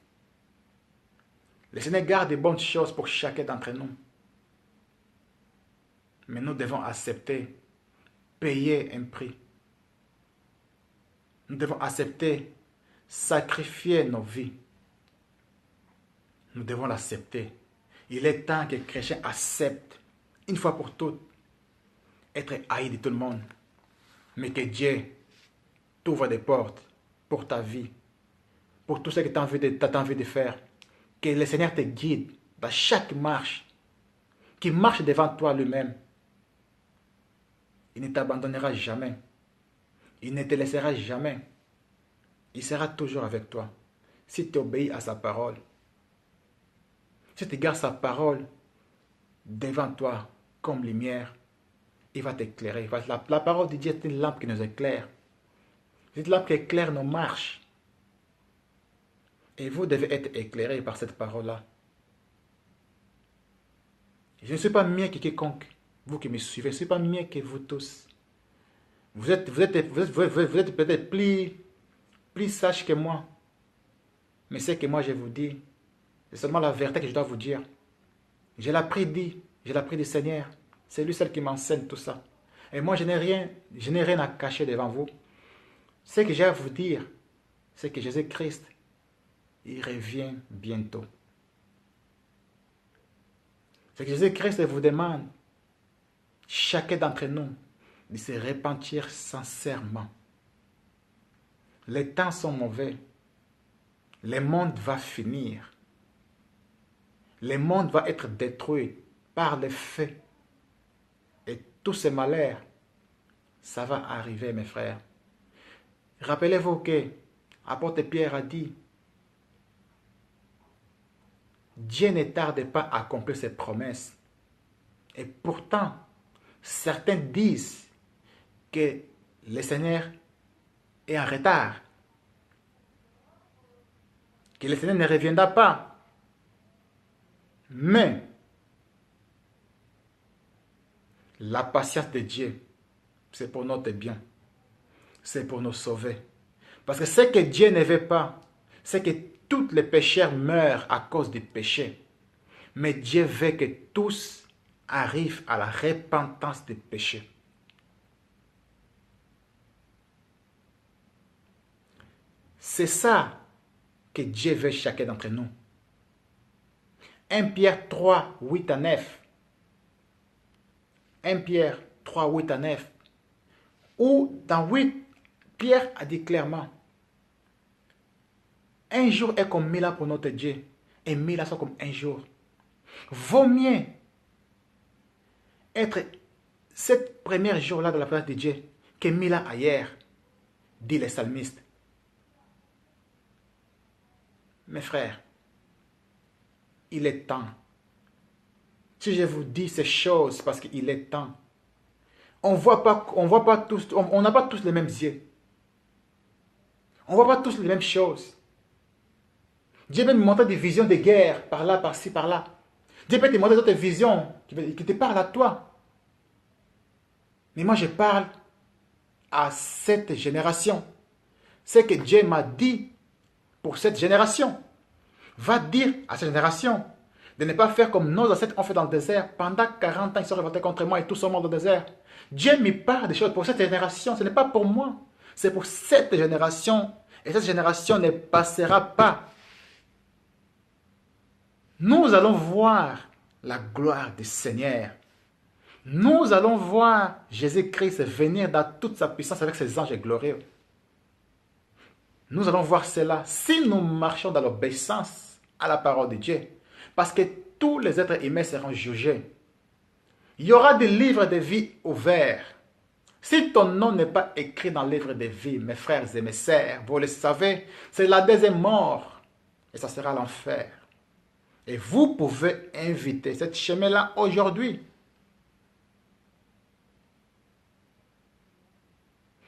Le Seigneur garde de bonnes choses pour chacun d'entre nous. Mais nous devons accepter, payer un prix. Nous devons accepter, sacrifier nos vies. Nous devons l'accepter. Il est temps que les chrétiens acceptent, une fois pour toutes, être haïs de tout le monde. Mais que Dieu t'ouvre des portes pour ta vie, pour tout ce que tu as envie de faire. Que le Seigneur te guide dans chaque marche, qu'il marche devant toi lui-même. Il ne t'abandonnera jamais. Il ne te laissera jamais. Il sera toujours avec toi. Si tu obéis à sa parole, si tu gardes sa parole devant toi comme lumière, il va t'éclairer. La parole de Dieu est une lampe qui nous éclaire. C'est une lampe qui éclaire nos marches. Et vous devez être éclairés par cette parole-là. Je ne suis pas mieux que quiconque. Vous qui me suivez, je ne suis pas mieux que vous tous. Vous êtes peut-être plus sages que moi. Mais ce que moi je vous dis, c'est seulement la vérité que je dois vous dire. Je l'ai appris du Seigneur. C'est lui seul qui m'enseigne tout ça. Et moi je n'ai rien à cacher devant vous. Ce que j'ai à vous dire, c'est que Jésus-Christ, il revient bientôt. C'est que Jésus-Christ vous demande, chacun d'entre nous, de se repentir sincèrement. Les temps sont mauvais. Le monde va finir. Le monde va être détruit par les faits. Et tous ces malheurs, ça va arriver, mes frères. Rappelez-vous que l'apôtre Pierre a dit, Dieu ne tarde pas à accomplir ses promesses. Et pourtant, certains disent que le Seigneur est en retard. Que le Seigneur ne reviendra pas. Mais, la patience de Dieu, c'est pour notre bien. C'est pour nous sauver. Parce que ce que Dieu ne veut pas, c'est que tous les pécheurs meurent à cause du péché. Mais Dieu veut que tous arrivent à la repentance des péchés. C'est ça que Dieu veut chacun d'entre nous. 1 Pierre 3, 8 à 9. 1 Pierre 3, 8 à 9. Où dans 8, Pierre a dit clairement, un jour est comme 1000 ans pour notre Dieu, et 1000 ans sont comme un jour. Vaut mieux être cette première jour-là de la place de Dieu que 1000 ans ailleurs, dit les psalmistes. Mes frères, il est temps. Si je vous dis ces choses, parce qu'il est temps. On voit pas tous, on n'a pas tous les mêmes yeux. On ne voit pas tous les mêmes choses. Dieu peut me montrer des visions de guerre, par là, par-ci, par-là. Dieu peut te montrer d'autres visions qui te parlent à toi. Mais moi, je parle à cette génération. C'est que Dieu m'a dit pour cette génération. Va dire à cette génération de ne pas faire comme nos ancêtres ont fait dans le désert. Pendant 40 ans, ils sont révoltés contre moi et tous sont morts dans le désert. Dieu me parle des choses pour cette génération. Ce n'est pas pour moi. C'est pour cette génération. Et cette génération ne passera pas. Nous allons voir la gloire du Seigneur. Nous allons voir Jésus-Christ venir dans toute sa puissance avec ses anges glorieux. Nous allons voir cela si nous marchons dans l'obéissance à la parole de Dieu. Parce que tous les êtres humains seront jugés. Il y aura des livres de vie ouverts. Si ton nom n'est pas écrit dans le livre de vie, mes frères et mes sœurs, vous le savez, c'est la deuxième mort. Et ça sera l'enfer. Et vous pouvez inviter cette chemin-là aujourd'hui.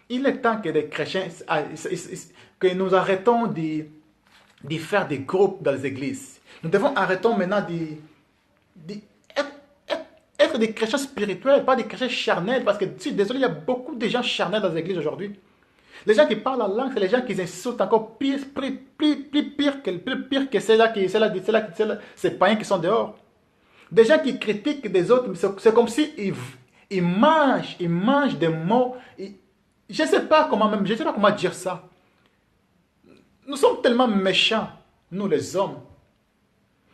Il est temps que les chrétiens, que nous arrêtons de faire des groupes dans les églises. Nous devons arrêter maintenant d'être des chrétiens spirituels, pas des chrétiens charnels, parce que, désolé, il y a beaucoup de gens charnels dans les églises aujourd'hui. Les gens qui parlent la langue, c'est les gens qui insultent encore pire que ces païens qui sont dehors. Des gens qui critiquent des autres, c'est comme si ils mangent des mots. Je ne sais pas comment dire ça. Nous sommes tellement méchants, nous les hommes.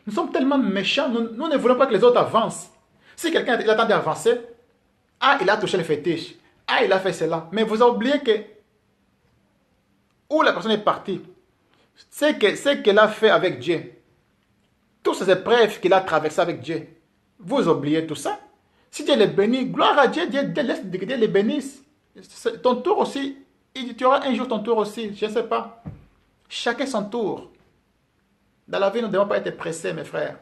Nous sommes tellement méchants, nous ne voulons pas que les autres avancent. Si quelqu'un attend d'avancer, il a touché le fétiche, il a fait cela. Mais vous avez oublié que où la personne est partie, c'est qu'elle a fait avec Dieu. Toutes ces épreuves qu'il a traversées avec Dieu. Vous oubliez tout ça. Si Dieu les bénit, gloire à Dieu, Dieu les bénisse. Ton tour aussi, tu auras un jour ton tour aussi, je ne sais pas. Chacun son tour. Dans la vie, nous ne devons pas être pressés, mes frères.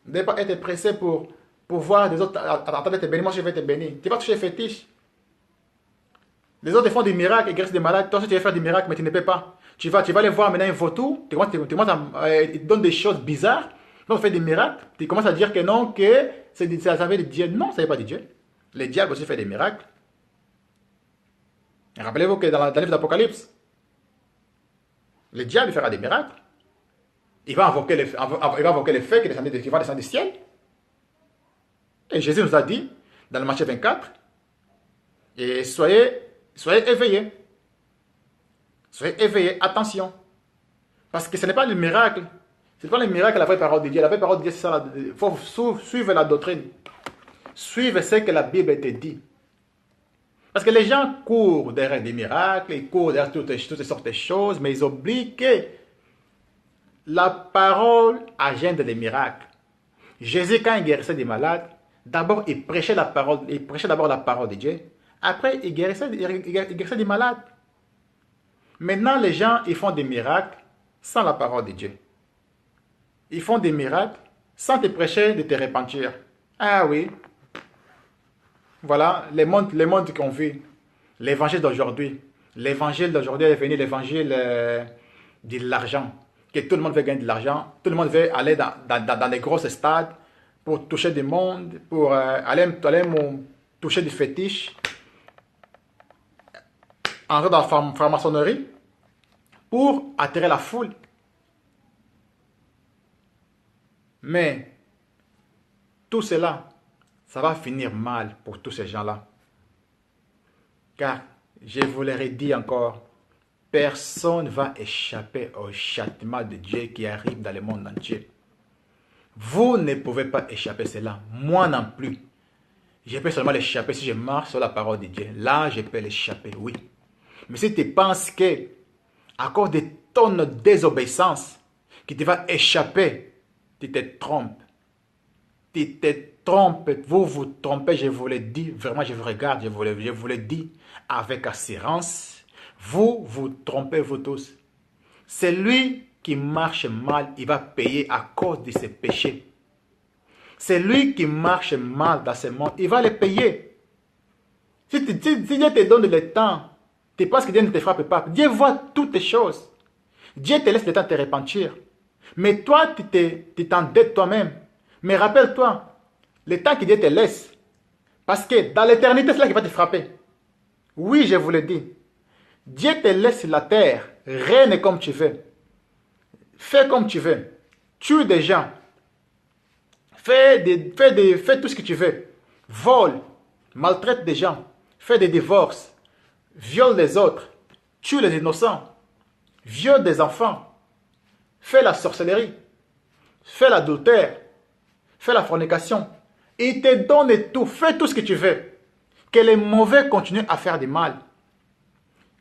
Nous ne devons pas être pressés pour voir les autres attendre d'être bénis. Moi, je vais te bénir. Tu vas toucher les fétiches. Les autres font des miracles, ils guérissent des malades. Toi aussi, tu vas faire des miracles, mais tu ne peux pas. Tu vas les voir maintenant un vautour. Ils te donnent des choses bizarres. Donc, on fait des miracles. Tu commences à dire que non, que ça vient de Dieu. Non, ça n'est pas de Dieu. Les diables aussi font des miracles. Rappelez-vous que dans le livre d'Apocalypse, le diable fera des miracles. Il va invoquer le feu qui va descendre du ciel. Et Jésus nous a dit, dans le Matthieu 24, et soyez éveillés. Soyez éveillés, attention. Parce que ce n'est pas le miracle. Ce n'est pas le miracle, la vraie parole de Dieu. La vraie parole de Dieu, c'est ça. Il faut suivre la doctrine. Suivre ce que la Bible te dit. Parce que les gens courent derrière des miracles, ils courent derrière toutes sortes de choses, mais ils oublient que la parole agende les miracles. Jésus, quand il guérissait des malades, d'abord il prêchait d'abord la parole de Dieu. Après, il guérissait des malades. Maintenant, les gens, ils font des miracles sans la parole de Dieu. Ils font des miracles sans te prêcher de te repentir. Ah oui. Voilà, les mondes qu'on vit. L'évangile d'aujourd'hui. L'évangile d'aujourd'hui est devenu l'évangile de l'argent. Que tout le monde veut gagner de l'argent. Tout le monde veut aller dans des gros stades pour toucher du monde, pour aller toucher des fétiches. Entrer dans la franc-maçonnerie pour attirer la foule. Mais tout cela, ça va finir mal pour tous ces gens-là. Car, je vous l'ai dit encore, Personne ne va échapper au châtiment de Dieu qui arrive dans le monde entier. Vous ne pouvez pas échapper cela. Moi non plus. Je peux seulement l'échapper si je marche sur la parole de Dieu. Là, je peux l'échapper, oui. Mais si tu penses que, à cause de ton désobéissance, que tu vas échapper, tu te trompes. Tu te trompes. Vous vous trompez, je vous le dis. Vraiment, je vous regarde, je vous le dis avec assurance. Vous vous trompez, vous tous. Celui qui marche mal, il va payer à cause de ses péchés. Celui qui marche mal dans ce monde, il va les payer. Si Dieu te donne le temps, tu penses que Dieu ne te frappe pas. Dieu voit toutes les choses. Dieu te laisse le temps de te repentir. Mais toi, tu t'endettes toi-même. Mais rappelle-toi, le temps que Dieu te laisse, parce que dans l'éternité, c'est là qu'il va te frapper. Oui, je vous le dis. Dieu te laisse la terre, règne comme tu veux. Fais comme tu veux. Tue des gens. Fais tout ce que tu veux. Vole. Maltraite des gens. Fais des divorces. Viole les autres. Tue les innocents. Viole des enfants. Fais la sorcellerie. Fais l'adultère. Fais la fornication. Il te donne tout. Fais tout ce que tu veux. Que les mauvais continuent à faire du mal.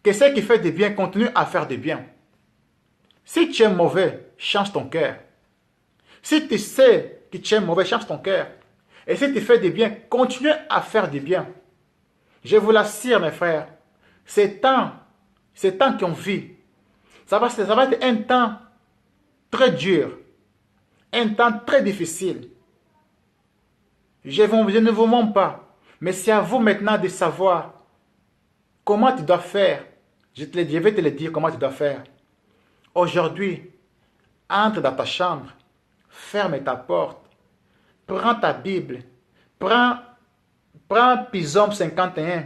Que ceux qui font du bien continuent à faire du bien. Si tu es mauvais, change ton cœur. Si tu sais que tu es mauvais, change ton cœur. Et si tu fais du bien, continue à faire du bien. Je vous l'assure, mes frères, ces temps qu'on vit, ça va être un temps très dur, un temps très difficile. Je ne vous mens pas, mais c'est à vous maintenant de savoir comment tu dois faire. Je vais te le dire comment tu dois faire. Aujourd'hui, entre dans ta chambre, ferme ta porte, prends ta Bible, prends Psaume 51.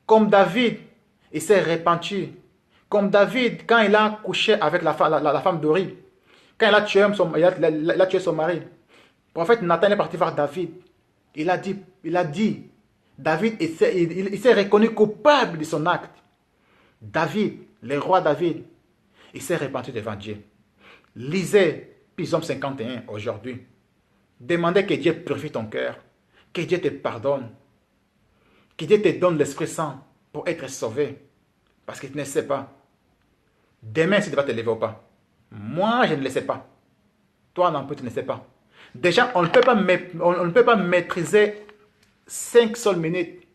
Comme David, il s'est repenti. Comme David, quand il a couché avec la femme d'Uri, quand il a tué son mari, le prophète Nathan est parti voir David. Il a dit, David, il s'est reconnu coupable de son acte. David, le roi David, il s'est repenti devant Dieu. Lisez Psaume 51 aujourd'hui. Demandez que Dieu purifie ton cœur, que Dieu te pardonne, que Dieu te donne l'Esprit Saint pour être sauvé. Parce que tu ne sais pas. Demain, si tu vas te lever ou pas. Moi, je ne le sais pas. Toi non plus, tu ne sais pas. Déjà, on ne peut pas maîtriser 5 seules minutes.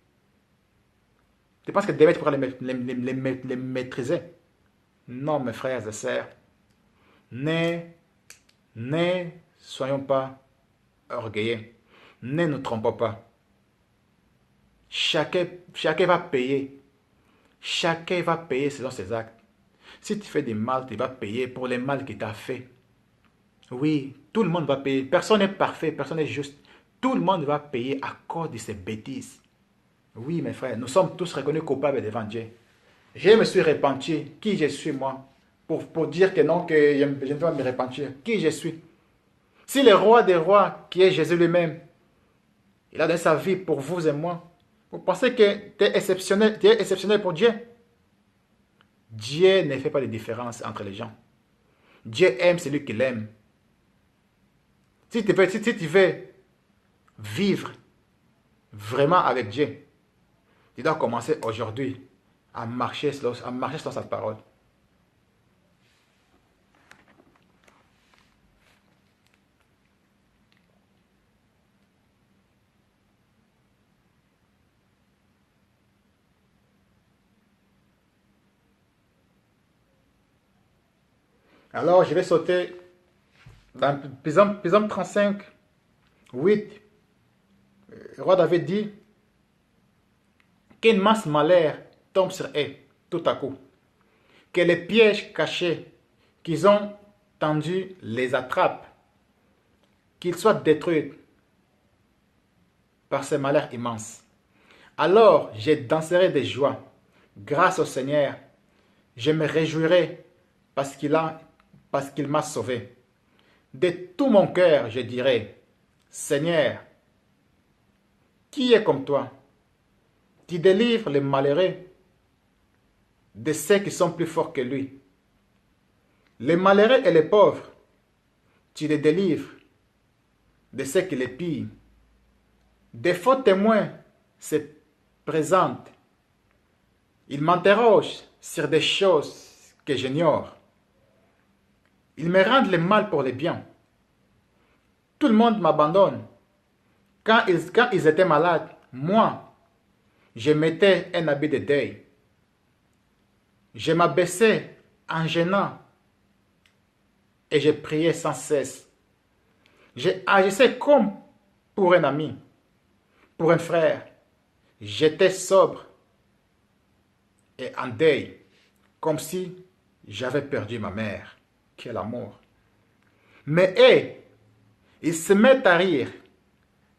Tu penses que demain, tu pourras les maîtriser? Non, mes frères et sœurs. Ne soyons pas orgueilleux. Ne nous trompons pas. Chacun va payer. Chacun va payer selon ses actes. Si tu fais du mal, tu vas payer pour le mal qu'il t'a fait. Oui, tout le monde va payer. Personne n'est parfait, personne n'est juste. Tout le monde va payer à cause de ses bêtises. Oui, mes frères, nous sommes tous reconnus coupables devant Dieu. Je me suis repenti. Qui je suis, moi? Pour dire que non, que je ne dois pas me repentir. Qui je suis? Si le roi des rois, qui est Jésus lui-même, il a donné sa vie pour vous et moi, vous pensez que tu es exceptionnel pour Dieu? Dieu ne fait pas de différence entre les gens. Dieu aime celui qu'il aime. Si tu veux vivre vraiment avec Dieu, tu dois commencer aujourd'hui à marcher sur sa parole. Alors, je vais sauter dans Psaume 35, 8. Le roi David dit qu'une masse malheur tombe sur eux tout à coup. Que les pièges cachés qu'ils ont tendus les attrapent. Qu'ils soient détruits par ces malheurs immenses. Alors je danserai de joie grâce au Seigneur. Je me réjouirai parce qu'il m'a sauvé. De tout mon cœur, je dirai, Seigneur, qui est comme toi? Tu délivres les malheureux de ceux qui sont plus forts que lui. Les malheureux et les pauvres, tu les délivres de ceux qui les pillent. Des faux témoins se présentent. Ils m'interrogent sur des choses que j'ignore. Ils me rendent le mal pour le bien. Tout le monde m'abandonne. Quand ils étaient malades, moi, je mettais un habit de deuil. Je m'abaissais en gênant et je priais sans cesse. Je agissais comme pour un ami, pour un frère. J'étais sobre et en deuil, comme si j'avais perdu ma mère. Quel amour! Mais ils se mettent à rire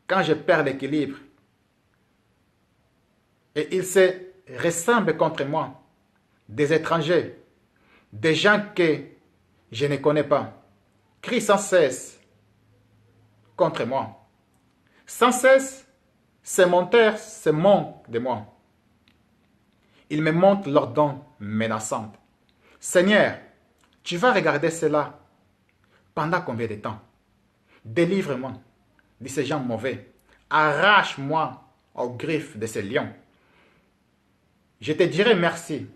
quand je perds l'équilibre. Et ils se ressemblent contre moi. Des étrangers, des gens que je ne connais pas, crient sans cesse contre moi. Sans cesse, ces menteurs se moquent de moi. Ils me montrent leurs dents menaçantes. Seigneur, tu vas regarder cela pendant combien de temps? Délivre-moi de ces gens mauvais. Arrache-moi aux griffes de ces lions. Je te dirai merci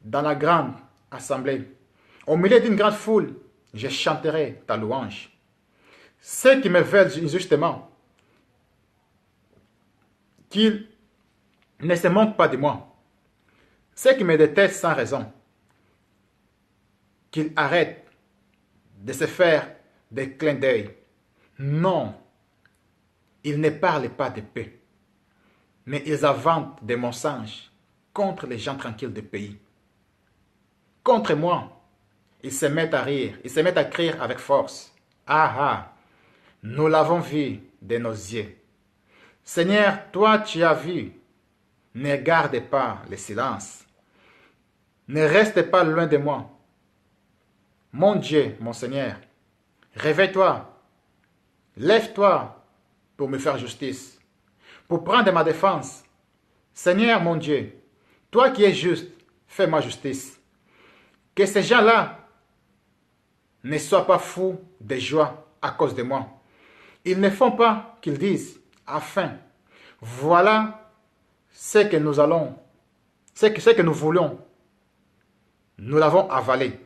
dans la grande assemblée. Au milieu d'une grande foule, je chanterai ta louange. Ceux qui me veulent injustement, qu'ils ne se moquent pas de moi. Ceux qui me détestent sans raison, qu'ils arrêtent de se faire des clins d'œil. Non, ils ne parlent pas de paix, mais ils inventent des mensonges contre les gens tranquilles du pays. Contre moi, ils se mettent à rire, ils se mettent à crier avec force. Ah ah, nous l'avons vu de nos yeux. Seigneur, toi tu as vu, ne garde pas le silence. Ne reste pas loin de moi. Mon Dieu, mon Seigneur, réveille-toi, lève-toi pour me faire justice, pour prendre ma défense. Seigneur, mon Dieu, toi qui es juste, fais-moi justice. Que ces gens-là ne soient pas fous de joie à cause de moi. Ils ne font pas qu'ils disent, afin, voilà ce que nous allons, ce que nous voulons. Nous l'avons avalé.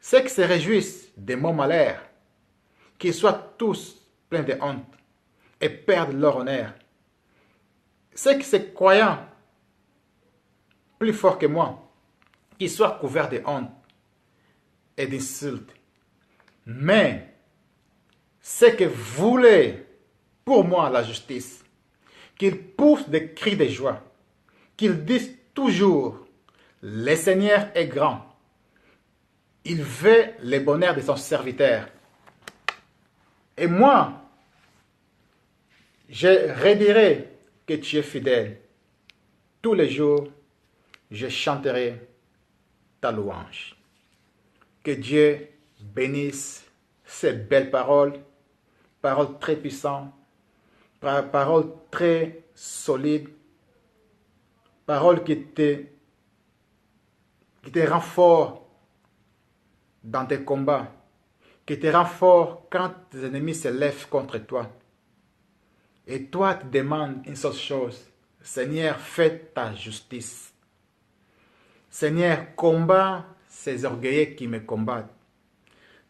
Ceux qui se réjouissent de mon malheur, qu'ils soient tous pleins de honte et perdent leur honneur. Ceux qui se croyant plus forts que moi, qu'ils soient couverts de honte et d'insultes. Mais ceux qui voulaient pour moi la justice, qu'ils poussent des cris de joie, qu'ils disent toujours, le Seigneur est grand. Il veut le bonheur de son serviteur. Et moi, je redirai que tu es fidèle. Tous les jours, je chanterai ta louange. Que Dieu bénisse ces belles paroles, paroles très puissantes, paroles très solides, paroles qui te rend fort dans tes combats, qui te rend fort quand tes ennemis se lèvent contre toi. Et toi, tu demandes une seule chose. Seigneur, fais ta justice. Seigneur, combat ces orgueilleux qui me combattent.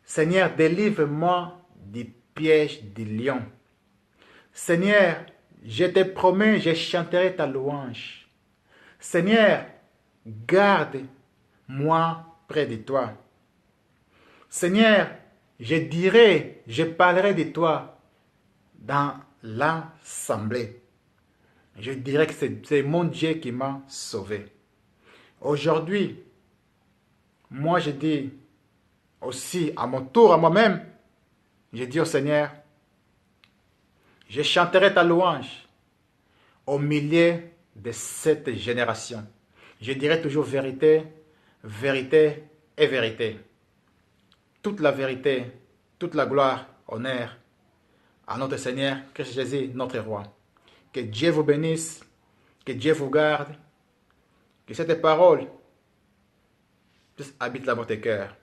Seigneur, délivre-moi du piège du lion. Seigneur, je te promets, je chanterai ta louange. Seigneur, garde-moi près de toi. Seigneur, je parlerai de toi dans l'assemblée. Je dirais que c'est mon Dieu qui m'a sauvé. Aujourd'hui, moi je dis aussi à mon tour, à moi-même, je dis au Seigneur, je chanterai ta louange au milieu de cette génération. Je dirai toujours vérité, vérité et vérité. Toute la vérité, toute la gloire, honneur à notre Seigneur, Christ Jésus, notre Roi. Que Dieu vous bénisse, que Dieu vous garde, Que cette parole puisse habiter dans votre cœur.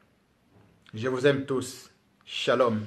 Je vous aime tous. Shalom.